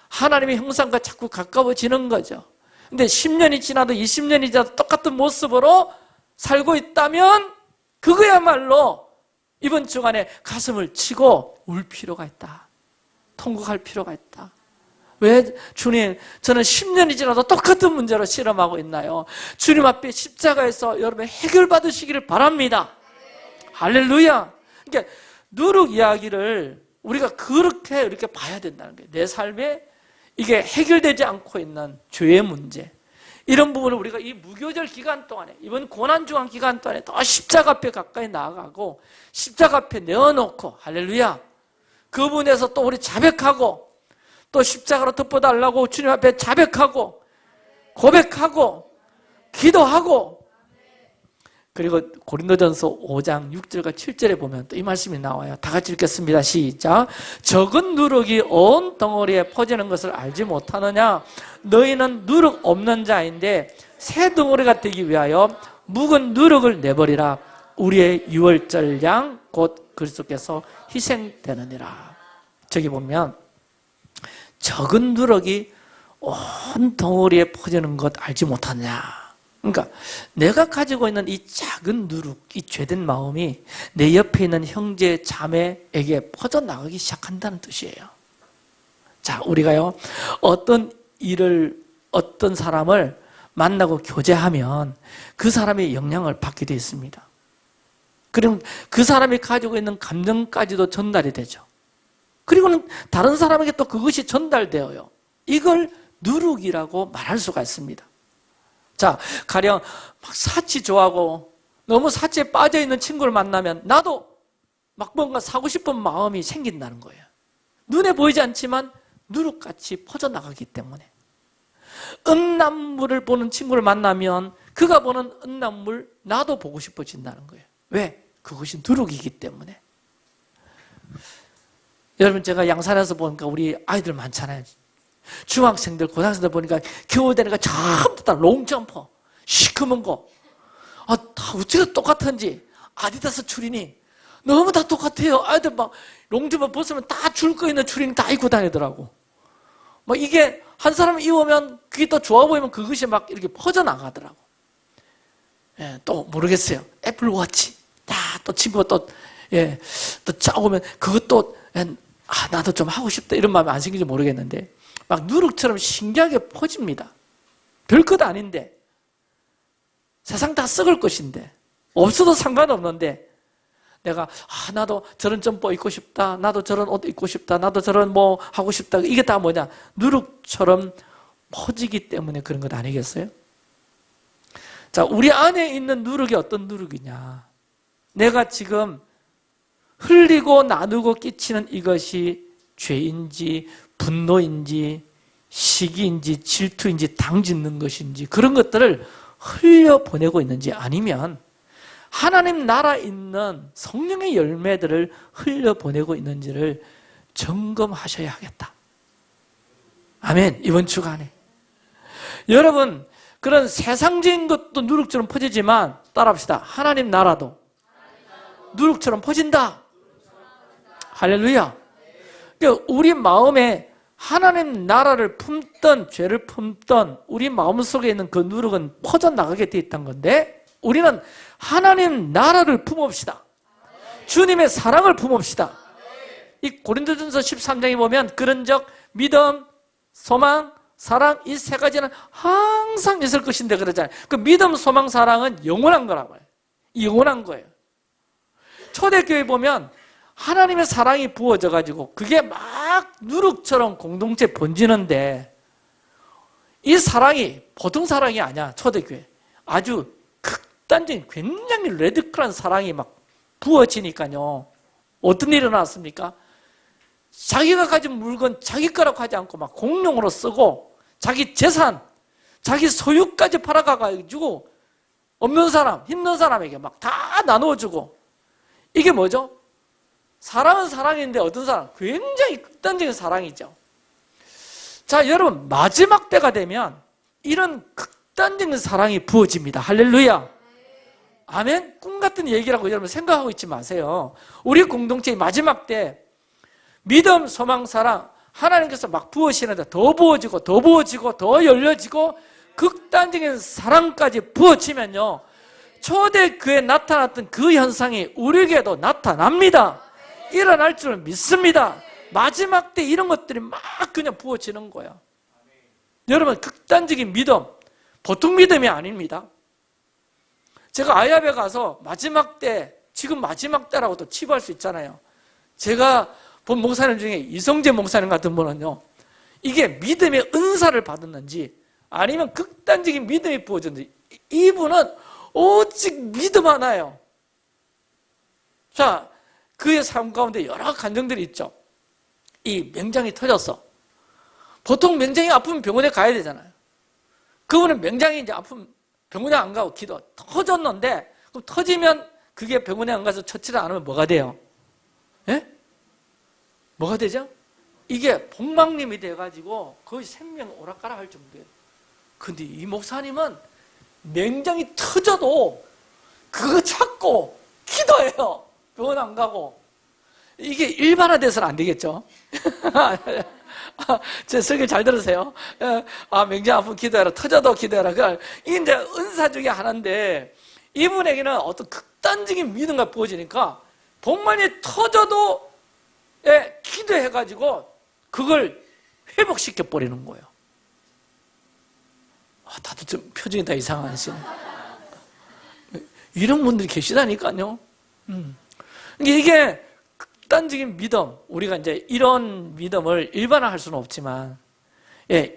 하나님의 형상과 자꾸 가까워지는 거죠. 근데 10년이 지나도 20년이 지나도 똑같은 모습으로 살고 있다면 그거야말로 이번 주간에 가슴을 치고 울 필요가 있다. 통곡할 필요가 있다. 왜 주님, 저는 10년이 지나도 똑같은 문제로 실험하고 있나요? 주님 앞에 십자가에서 여러분 해결받으시기를 바랍니다. 할렐루야. 그러니까 누룩 이야기를 우리가 그렇게 이렇게 봐야 된다는 거예요. 내 삶에 이게 해결되지 않고 있는 죄의 문제, 이런 부분을 우리가 이 무교절 기간 동안에, 이번 고난주간 기간 동안에 더 십자가 앞에 가까이 나아가고 십자가 앞에 내어놓고, 할렐루야, 그분에서 또 우리 자백하고, 또 십자가로 덮어달라고 주님 앞에 자백하고 고백하고 기도하고, 그리고 고린도전서 5장 6절과 7절에 보면 또 이 말씀이 나와요. 다 같이 읽겠습니다. 시작. 적은 누룩이 온 덩어리에 퍼지는 것을 알지 못하느냐? 너희는 누룩 없는 자인데 새 덩어리가 되기 위하여 묵은 누룩을 내버리라. 우리의 유월절 양 곧 그리스도께서 희생되느니라. 저기 보면 적은 누룩이 온 덩어리에 퍼지는 것 알지 못하느냐? 그러니까 내가 가지고 있는 이 작은 누룩, 이 죄된 마음이 내 옆에 있는 형제 자매에게 퍼져나가기 시작한다는 뜻이에요. 자, 우리가요, 어떤 사람을 만나고 교제하면 그 사람의 영향을 받게 되어 있습니다. 그럼 그 사람이 가지고 있는 감정까지도 전달이 되죠. 그리고는 다른 사람에게 또 그것이 전달되어요. 이걸 누룩이라고 말할 수가 있습니다. 자, 가령 막 사치 좋아하고 너무 사치에 빠져있는 친구를 만나면 나도 막 뭔가 사고 싶은 마음이 생긴다는 거예요. 눈에 보이지 않지만 누룩같이 퍼져나가기 때문에. 은남물을 보는 친구를 만나면 그가 보는 은남물 나도 보고 싶어진다는 거예요. 왜? 그것이 누룩이기 때문에. 여러분, 제가 양산에서 보니까 우리 아이들 많잖아요. 중학생들, 고등학생들 보니까 겨울 되니까 전부 다 롱점퍼, 시커먼 거. 다 어찌가 똑같은지. 아디다스 추리닝. 너무 다 똑같아요. 아이들 막 롱점퍼 벗으면 다 줄 거 있는 추리닝 다 입고 다니더라고. 막 이게 한 사람 입으면 그게 또 좋아 보이면 그것이 막 이렇게 퍼져나가더라고. 예, 또 모르겠어요. 애플워치. 또 친구가 또 짜오면 그것도 나도 좀 하고 싶다 이런 마음이 안 생기지 모르겠는데 막 누룩처럼 신기하게 퍼집니다. 별것 아닌데 세상 다 썩을 것인데 없어도 상관없는데 내가 나도 저런 점퍼 입고 싶다, 나도 저런 옷 입고 싶다, 나도 저런 뭐 하고 싶다. 이게 다 뭐냐? 누룩처럼 퍼지기 때문에 그런 것 아니겠어요? 자, 우리 안에 있는 누룩이 어떤 누룩이냐? 내가 지금 흘리고 나누고 끼치는 이것이 죄인지 분노인지 시기인지 질투인지 당짓는 것인지 그런 것들을 흘려보내고 있는지 아니면 하나님 나라에 있는 성령의 열매들을 흘려보내고 있는지를 점검하셔야 하겠다. 아멘. 이번 주간에 여러분, 그런 세상적인 것도 누룩처럼 퍼지지만 따라합시다. 하나님 나라도 누룩처럼 퍼진다. 할렐루야. 그러니까 우리 마음에 하나님 나라를 품던 죄를 품던 우리 마음속에 있는 그 누룩은 퍼져나가게 돼 있다는 건데 우리는 하나님 나라를 품읍시다. 주님의 사랑을 품읍시다. 이 고린도전서 13장에 보면 그런즉 믿음, 소망, 사랑 이 세 가지는 항상 있을 것인데 그러잖아요. 그 믿음, 소망, 사랑은 영원한 거라고 해요. 영원한 거예요. 초대교회 보면 하나님의 사랑이 부어져 가지고 그게 막 누룩처럼 공동체 번지는데 이 사랑이 보통 사랑이 아니야. 초대교회 아주 극단적인 굉장히 레디컬한 사랑이 막 부어지니까요. 어떤 일이 일어났습니까? 자기가 가진 물건 자기 거라고 하지 않고 막 공용으로 쓰고 자기 재산, 자기 소유까지 팔아가가지고 없는 사람, 힘든 사람에게 막 다 나누어주고 이게 뭐죠? 사랑은 사랑인데 어떤 사랑? 굉장히 극단적인 사랑이죠. 자, 여러분 마지막 때가 되면 이런 극단적인 사랑이 부어집니다. 할렐루야. 아멘? 꿈 같은 얘기라고 여러분 생각하고 있지 마세요. 우리 공동체의 마지막 때 믿음, 소망, 사랑 하나님께서 막 부으시는데 더 부어지고 더 부어지고 더 열려지고 극단적인 사랑까지 부어지면요 초대교회에 나타났던 그 현상이 우리에게도 나타납니다. 일어날 줄 믿습니다. 마지막 때 이런 것들이 막 그냥 부어지는 거예요. 여러분 극단적인 믿음 보통 믿음이 아닙니다. 제가 아야베 가서 마지막 때 지금 마지막 때라고도 치부할 수 있잖아요. 제가 본 목사님 중에 이성재 목사님 같은 분은요 이게 믿음의 은사를 받았는지 아니면 극단적인 믿음이 부어졌는지 이분은 오직 믿음 하나예요. 자, 그의 삶 가운데 여러 간증들이 있죠. 이 맹장이 터졌어. 보통 맹장이 아프면 병원에 가야 되잖아요. 그분은 맹장이 이제 아프면 병원에 안 가고 기도 터졌는데 그럼 터지면 그게 병원에 안 가서 처치를 안 하면 뭐가 돼요? 예? 뭐가 되죠? 이게 복막림이 돼가지고 거의 생명 오락가락 할 정도예요. 근데 이 목사님은 맹장이 터져도 그거 찾고 기도해요. 병원 안 가고. 이게 일반화돼서는 안 되겠죠? 제 설교 잘 들으세요. 맹장 아프면 기도해라. 터져도 기도해라. 이게 이제 은사 중에 하나인데 이분에게는 어떤 극단적인 믿음과 부어지니까 복만이 터져도 기도해가지고 그걸 회복시켜 버리는 거예요. 다들 좀 표정이 다 이상하시네. 이런 분들이 계시다니까요. 이게 극단적인 믿음, 우리가 이제 이런 믿음을 일반화할 수는 없지만,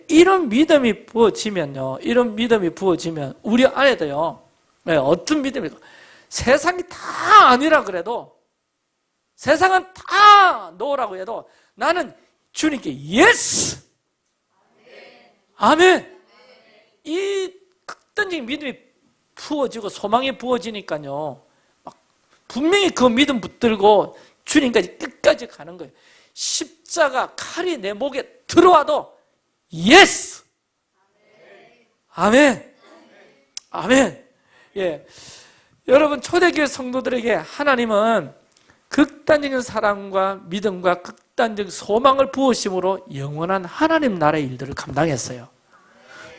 이런 믿음이 부어지면요, 이런 믿음이 부어지면 우리 안에도요, 어떤 믿음이 세상이 다 아니라 그래도 세상은 다 놓으라고 해도 나는 주님께 예스! 아멘! 이 극단적인 믿음이 부어지고 소망이 부어지니까요, 막 분명히 그 믿음 붙들고 주님까지 끝까지 가는 거예요. 십자가 칼이 내 목에 들어와도 예스! 아멘! 아멘! 예. 여러분, 초대교회 성도들에게 하나님은 극단적인 사랑과 믿음과 극단적 소망을 부으심으로 영원한 하나님 나라의 일들을 감당했어요.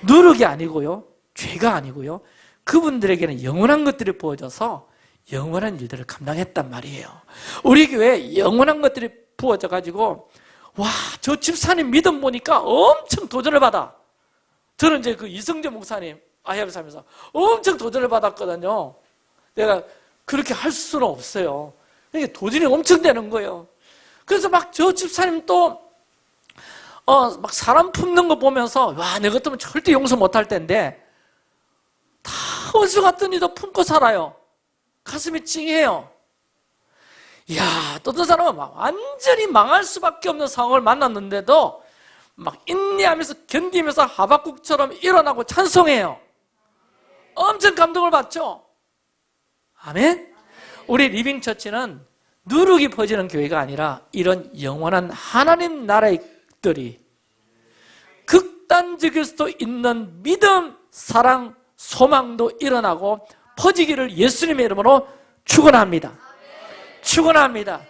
노력이 아니고요, 죄가 아니고요, 그분들에게는 영원한 것들이 부어져서 영원한 일들을 감당했단 말이에요. 우리 교회에 영원한 것들이 부어져 가지고, 와, 저 집사님 믿음 보니까 엄청 도전을 받아. 저는 이제 그 이성재 목사님 아이아를 살면서 엄청 도전을 받았거든요. 내가 그렇게 할 수는 없어요. 이게 도전이 엄청 되는 거예요. 그래서 막 저 집사님 또 막 사람 품는 거 보면서, 와, 내 같으면 절대 용서 못할 텐데 다 원수 같더니도 품고 살아요. 가슴이 찡해요. 이야, 또 어떤 사람은 막 완전히 망할 수밖에 없는 상황을 만났는데도 막 인내하면서 견디면서 하박국처럼 일어나고 찬송해요. 엄청 감동을 받죠. 아멘. 우리 리빙처치는 누룩이 퍼지는 교회가 아니라 이런 영원한 하나님 나라의 들이 극단적일 수도 있는 믿음, 사랑, 소망도 일어나고 퍼지기를 예수님의 이름으로 축원합니다. 축원합니다.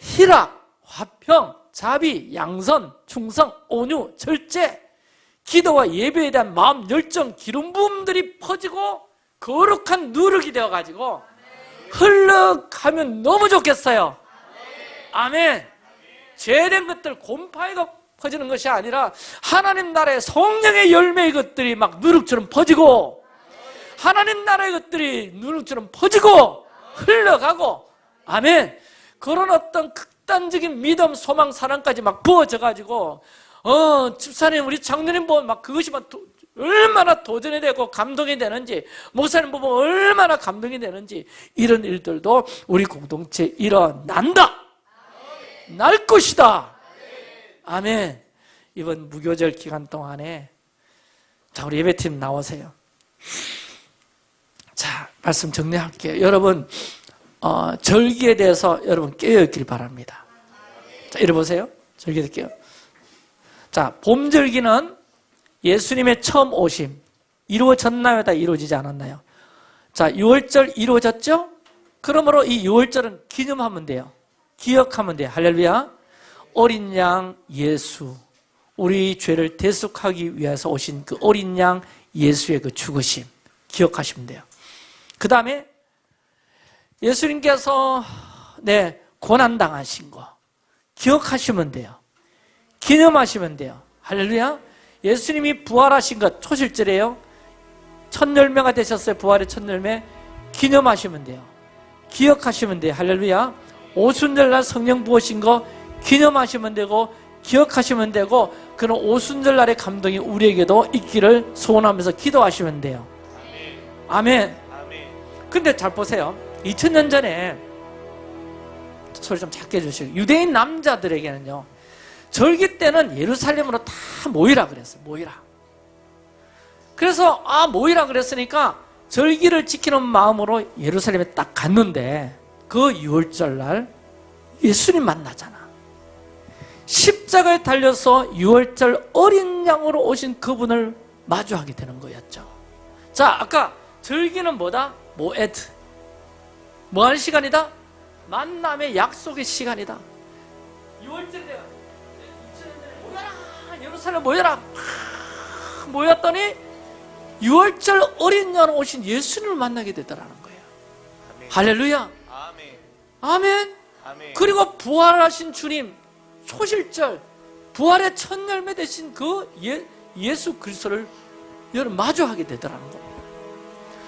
희락, 화평, 자비, 양선, 충성, 온유, 절제, 기도와 예배에 대한 마음, 열정, 기름 부음들이 퍼지고 거룩한 누룩이 되어가지고 흘러가면 너무 좋겠어요. 아멘. 죄된 것들 곰팡이가 퍼지는 것이 아니라 하나님 나라의 성령의 열매의 것들이 막 누룩처럼 퍼지고, 하나님 나라의 것들이 누룩처럼 퍼지고 흘러가고, 아멘. 그런 어떤 극단적인 믿음, 소망, 사랑까지 막 부어져가지고, 집사님, 우리 장로님 보면 막 그것이 막 얼마나 도전이 되고 감동이 되는지, 목사님 보면 얼마나 감동이 되는지, 이런 일들도 우리 공동체에 일어난다. 날 것이다. 아멘. 이번 무교절 기간 동안에, 자, 우리 예배팀 나오세요. 자, 말씀 정리할게요. 여러분, 절기에 대해서 여러분 깨어있길 바랍니다. 자, 이리 보세요. 절기 드릴게요. 자, 봄절기는 예수님의 처음 오심 이루어졌나요? 다 이루어지지 않았나요? 자, 유월절 이루어졌죠? 그러므로 이 유월절은 기념하면 돼요. 기억하면 돼요. 할렐루야. 어린 양 예수, 우리 죄를 대속하기 위해서 오신 그 어린 양 예수의 그 죽으심 기억하시면 돼요. 그 다음에 예수님께서 고난당하신 거 기억하시면 돼요. 기념하시면 돼요. 할렐루야. 예수님이 부활하신 것 초실절이에요. 첫 열매가 되셨어요. 부활의 첫 열매. 기념하시면 돼요. 기억하시면 돼요. 할렐루야. 오순절날 성령 부으신 거 기념하시면 되고 기억하시면 되고, 그런 오순절날의 감동이 우리에게도 있기를 소원하면서 기도하시면 돼요. 아멘. 근데 잘 보세요. 2000년 전에, 소리 좀 작게 해주시고, 유대인 남자들에게는요, 절기 때는 예루살렘으로 다 모이라 그랬어요. 모이라. 그래서 모이라 그랬으니까 절기를 지키는 마음으로 예루살렘에 딱 갔는데, 그 6월절날 예수님 만나잖아. 십자가에 달려서 6월절 어린 양으로 오신 그분을 마주하게 되는 거였죠. 자, 아까 절기는 뭐다? 모에드. 뭐 하는 시간이다? 만남의 약속의 시간이다. 6월절에 내가 2000년 전에 모여라, 예루살렘 모여라, 모였더니 6월절 어린 양 오신 예수님을 만나게 되더라는 거예요. 아멘. 할렐루야. 아멘. 아멘. 아멘. 그리고 부활하신 주님, 초실절 부활의 첫 열매 되신 그 예수 그리스도를 여러분 마주하게 되더라는 겁니다.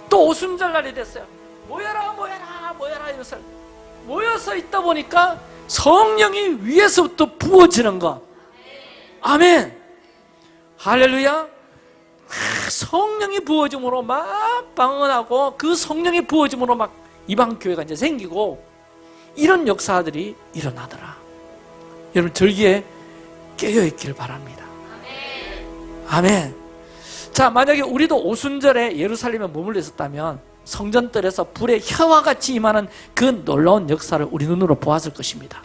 또 오순절날이 됐어요. 모여라 모여라 모여라 이러면서 모여서 있다 보니까 성령이 위에서부터 부어지는 것. 아멘. 할렐루야. 성령이 부어짐으로 막 방언하고, 그 성령이 부어짐으로 막 이방교회가 이제 생기고, 이런 역사들이 일어나더라. 여러분, 절기에 깨어있기를 바랍니다. 아멘. 자, 만약에 우리도 오순절에 예루살렘에 머물러 있었다면 성전뜰에서 불의 혀와 같이 임하는 그 놀라운 역사를 우리 눈으로 보았을 것입니다.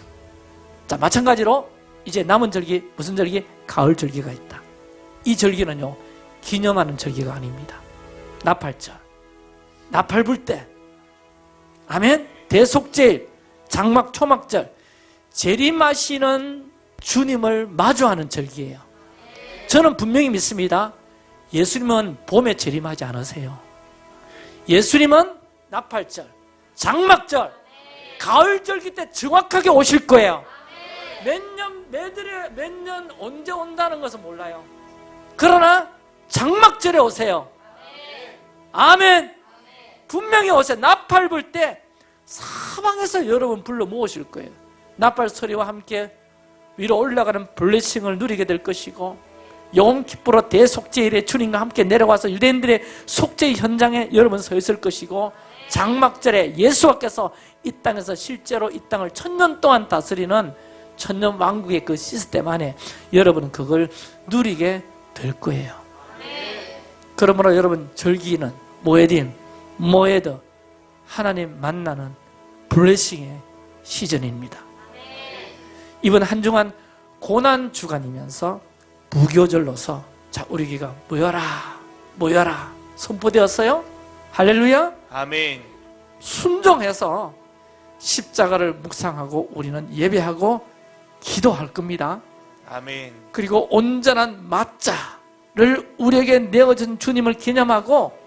자, 마찬가지로 이제 남은 절기, 무슨 절기? 가을 절기가 있다. 이 절기는요, 기념하는 절기가 아닙니다. 나팔절, 나팔 불 때, 아멘. 대속제일, 장막 초막절, 재림하시는 주님을 마주하는 절기예요. 저는 분명히 믿습니다. 예수님은 봄에 재림하지 않으세요. 예수님은 나팔절, 장막절, 가을 절기 때 정확하게 오실 거예요. 몇 년 언제 온다는 것은 몰라요. 그러나 장막절에 오세요. 아멘. 분명히 오세요. 나팔 불 때 사방에서 여러분 불러 모으실 거예요. 나팔 소리와 함께 위로 올라가는 블레싱을 누리게 될 것이고, ዮም 키푸르 대속죄일에 주님과 함께 내려와서 유대인들의 속죄 현장에 여러분 서 있을 것이고, 장막절에 예수께서 이 땅에서 실제로 이 땅을 1000년 동안 다스리는 천년 왕국의 그 시스템 안에 여러분은 그걸 누리게 될 거예요. 그러므로 여러분, 절기는 모에딤, 모에드, 하나님 만나는 블레싱의 시즌입니다. 이번 한 주간 고난 주간이면서 무교절로서, 자, 우리 교회가 모여라 모여라 선포되었어요. 할렐루야. 아멘. 순종해서 십자가를 묵상하고 우리는 예배하고 기도할 겁니다. 아멘. 그리고 온전한 맞자를 우리에게 내어준 주님을 기념하고,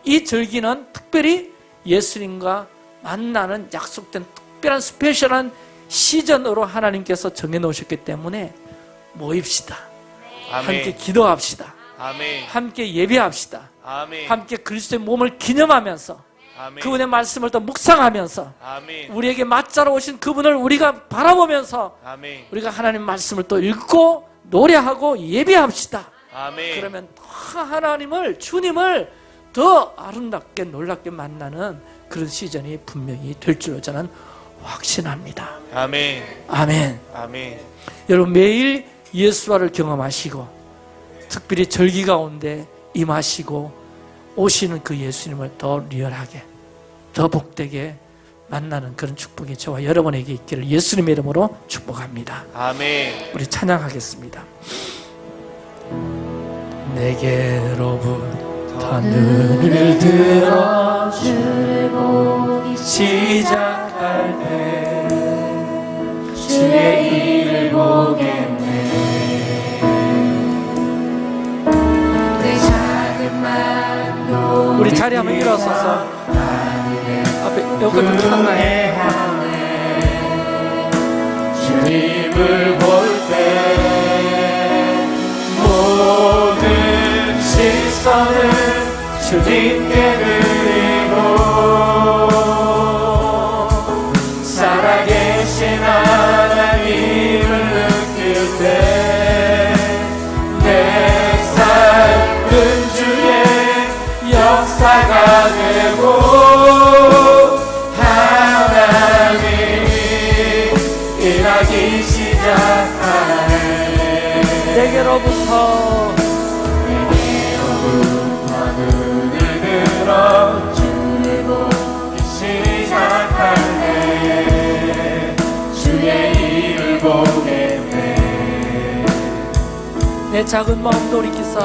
이 절기는 특별히 예수님과 만나는 약속된 특별한 스페셜한 시즌으로 하나님께서 정해놓으셨기 때문에 모입시다. 아멘. 함께 기도합시다. 아멘. 함께 예배합시다. 아멘. 함께 그리스도의 몸을 기념하면서 아멘. 그분의 말씀을 또 묵상하면서 아멘. 우리에게 맞자로 오신 그분을 우리가 바라보면서 아멘. 우리가 하나님 말씀을 또 읽고 노래하고 예배합시다. 아멘. 그러면 더 하나님을, 주님을 더 아름답게 놀랍게 만나는 그런 시즌이 분명히 될 줄로 저는 확신합니다. 아멘. 아멘. 아멘. 여러분, 매일 예수와를 경험하시고 특별히 절기 가운데 임하시고 오시는 그 예수님을 더 리얼하게, 더 복되게 만나는 그런 축복이 저와 여러분에게 있기를 예수님의 이름으로 축복합니다. 아멘. 우리 찬양하겠습니다. 내게로부터 눈을 들어 주를 보기 시작할 때 주의 일을 보겠네. 내 작은 마음도 우리 자리 한번 일어서서 앞에 여기 좀 켰나요? 주님을 볼 때 모든 시선을 주님께 드리고 살아계신 하나님을 느낄 때 내 삶은 주의 역사가 되고 하나님이 일하기 시작하네. 내게로부터 눈을 들어 주를 보기 시작하네. 주의 일을 보겠네. 내 작은 마음 돌이키사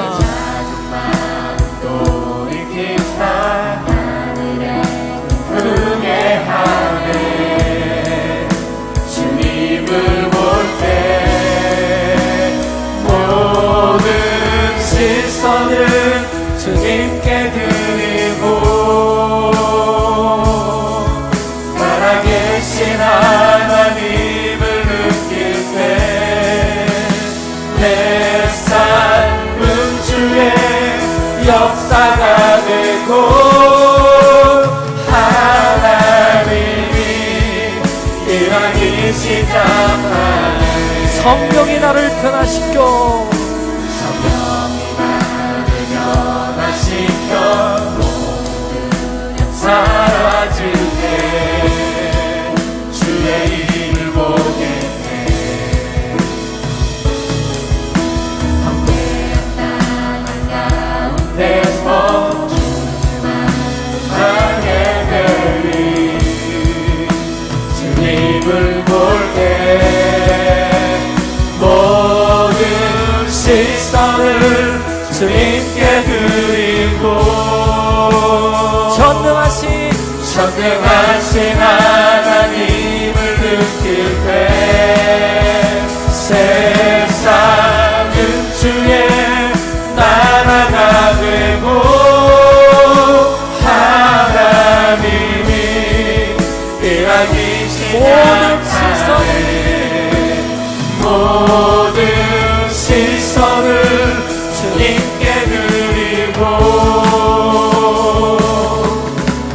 하늘에 크게 하네. 주님을 볼 때 모든 시선을 주님께 드리고 살아계신 하나님을 느낄 때 내 삶은 주의 역사가 되고 하나님이 일하기 시작하네. 성령이 나를 변화시켜 모든 사라질 때 주의 일을 보겠네. 전능하신 하나님을 느낄 때 세상은 주의 나라가 되고 하나님이 일하기 모든 시선을 주님께 드리고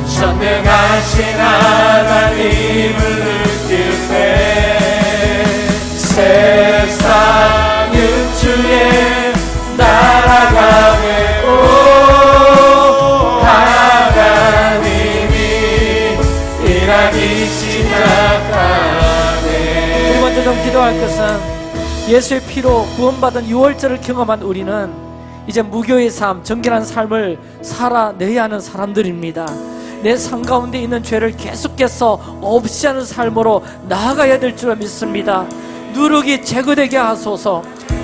전능하신 하나님을 느낄 때 세상은 주의 나라가 되고 하나님이 일하기 시작하네. 두 번째 좀 기도할 것은 예수의 피로 구원받은 유월절을 경험한 우리는 이제 무교의 삶, 정결한 삶을 살아내야 하는 사람들입니다. 내 삶 가운데 있는 죄를 계속해서 없이 하는 삶으로 나아가야 될 줄 믿습니다. 누룩이 제거되게 하소서.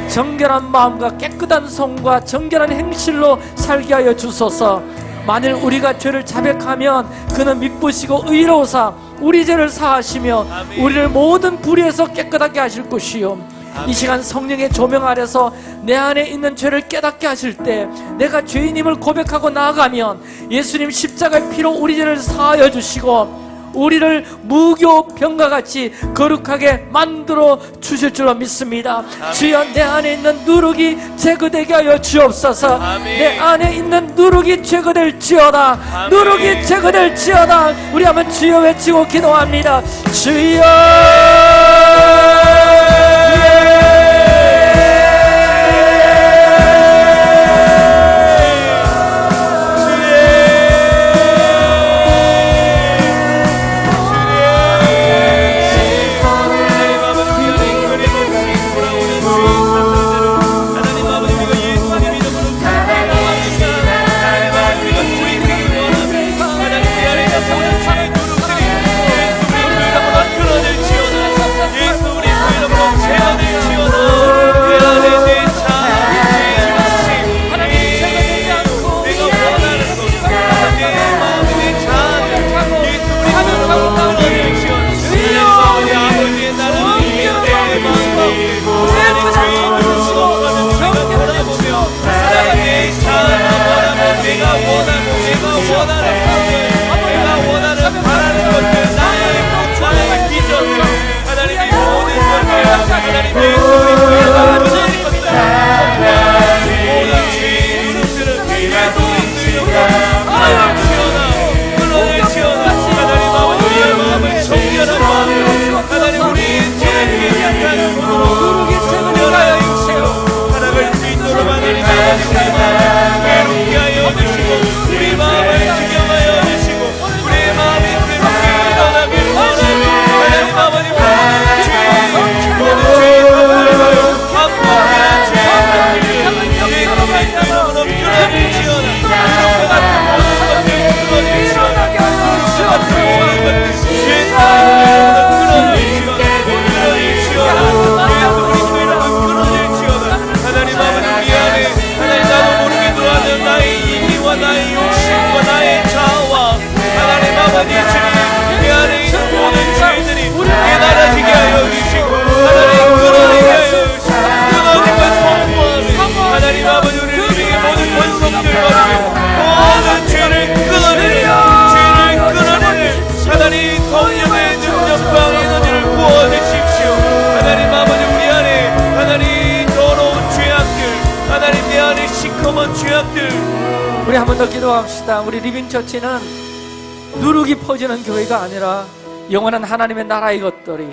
정결한 마음과 깨끗한 손과 정결한 행실로 살게 하여 주소서. 만일 우리가 죄를 자백하면 그는 미쁘시고 의로우사 우리 죄를 사하시며 우리를 모든 불의에서 깨끗하게 하실 것이요. 이 시간 성령의 조명 아래서 내 안에 있는 죄를 깨닫게 하실 때 내가 죄인임을 고백하고 나아가면 예수님 십자가의 피로 우리 죄를 사하여 주시고 우리를 무교병과 같이 거룩하게 만들어 주실 줄로 믿습니다. 아멘. 주여 내 안에 있는 누룩이 제거되게 하여 주옵소서. 아멘. 내 안에 있는 누룩이 제거될지어다. 아멘. 누룩이 제거될지어다. 우리 한번 주여 외치고 기도합니다. 주여 우리 한 번 더 기도합시다. 우리 리빙처치는 누룩이 퍼지는 교회가 아니라 영원한 하나님의 나라의 것들이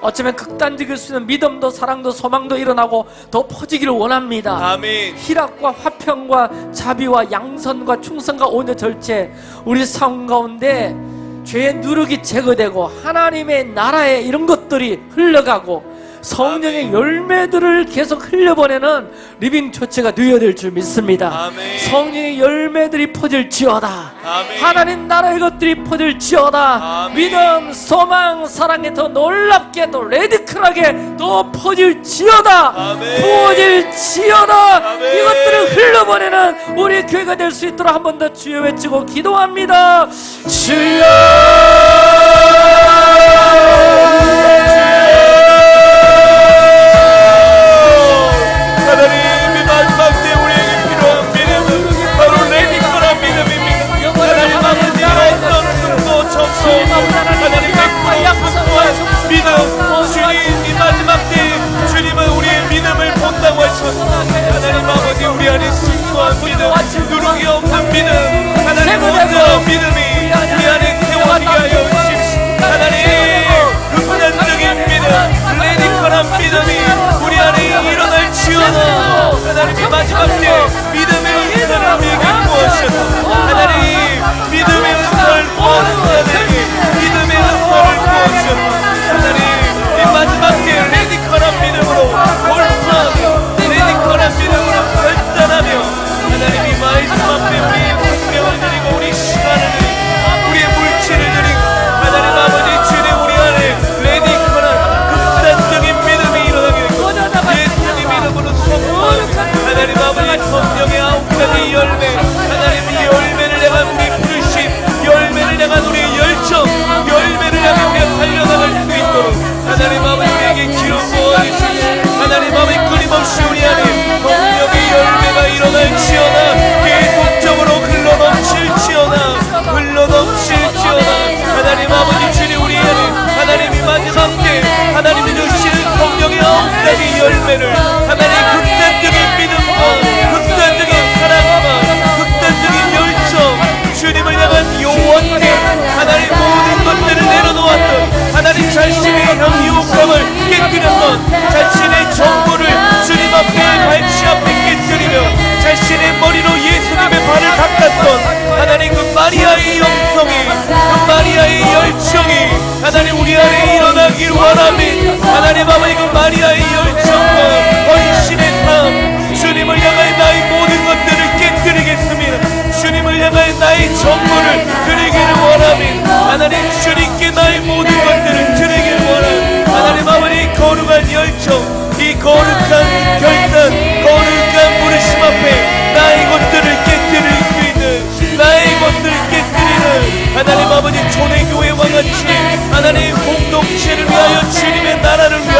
어쩌면 극단적일 수 있는 믿음도 사랑도 소망도 일어나고 더 퍼지기를 원합니다. 아멘. 희락과 화평과 자비와 양선과 충성과 온유 절제 우리 삶 가운데 죄의 누룩이 제거되고 하나님의 나라의 이런 것들이 흘러가고 성령의 열매들을 계속 흘려보내는 리빙 처치가 되어야 될 줄 믿습니다. 아멘. 성령의 열매들이 퍼질지어다. 아멘. 하나님 나라의 것들이 퍼질지어다. 아멘. 믿음, 소망, 사랑이 더 놀랍게, 더 레디컬하게 더 퍼질지어다. 아멘. 부어질지어다. 아멘. 이것들을 흘려보내는 우리 교회가 될 수 있도록 한 번 더 주여 외치고 기도합니다. 주여. 하나님의 마지막 때 우리에게 필요한 믿음은 바로 레디컬한 믿음입니다. 하나님 아버지 어떤 흠도 적도 하나님 100% 순수한 믿음 주님 이 마지막 때 주님은 우리의 믿음을 본다고 하셨습니다. 하나님 아버지 우리 안에 순수한 믿음 누룩이 없는 믿음 하나님 온전한 믿음이 우리 안에 세워지게 하여 주십시오. 하나님 극단적인 믿음 레디컬한 믿음이 우리 안에 일어날지어다. 하나님의 마지막 때 믿음의 은사를 우리에게 부어주셔서 하나님 믿음의 은사를 부어주셔서 하나님 믿음의 은사를 부어주셔서 하나님 이 마지막 때 레디컬한 믿음으로 돌파하며 레디컬한 믿음으로 결단하며 하나님 이 말씀 앞에 우리의 생명을 드리고 우리 시간을 드리고 우리의 물질을 드리고 하나님 아버지 주님 우리 안에 레디컬한 극단적인 믿음이 일어나게 되고 예수님 이름으로 선포하며 하나님 아버지 성령의 9가지 열매 하나님 이 열매를 향한 우리 부르심 열매를 향한 우리 열정 열매를 향해 우리가 달려나갈 수 있도록 하나님 아버지 우리에게 기름 부어주시고 하나님 아버지 끊임없이 우리 안에 성령의 열매가 일어날지어다. 계속적으로 흘러넘칠지어다. 흘러넘칠지어다. 하나님 아버지 주님 우리 안에 하나님이 마지막 때 하나님이 주시는 성령의 9가지 열매를 하나님 극단적인 믿음과 극단적인 사랑과 극단적인 열정 주님을 향한 요원대 하나님 모든 것들을 내려놓았던 하나님 자신의 향유감을 깨뜨렸던 자신의 정보를 주님 앞에 발치 앞에 깨뜨리며 자신의 머리로 예수님의 발을 닦았던 하나님 그 마리아의 영성이 그 마리아의 열정이 하나님 우리 안에 일어나길 원하며 하나님 아버지 그 마리아의 열정과 헌신의 삶 주님을 향하여 나의 모든 것들을 깨뜨리겠습니다. 주님을 향하여 나의 전부를 드리기를 원하며 하나님 주님께 나의 모든 것들을 드리기를 원하며 하나님 아버지 거룩한 열정 이 거룩한 결단 거룩한 부르심 앞에 나의 것들을 깨뜨릴 수 있는 나의 것들을 깨뜨리는 하나님 아버지 초대교회와 같이 하나님 공동체를 위하여 주님의 나라를 위하여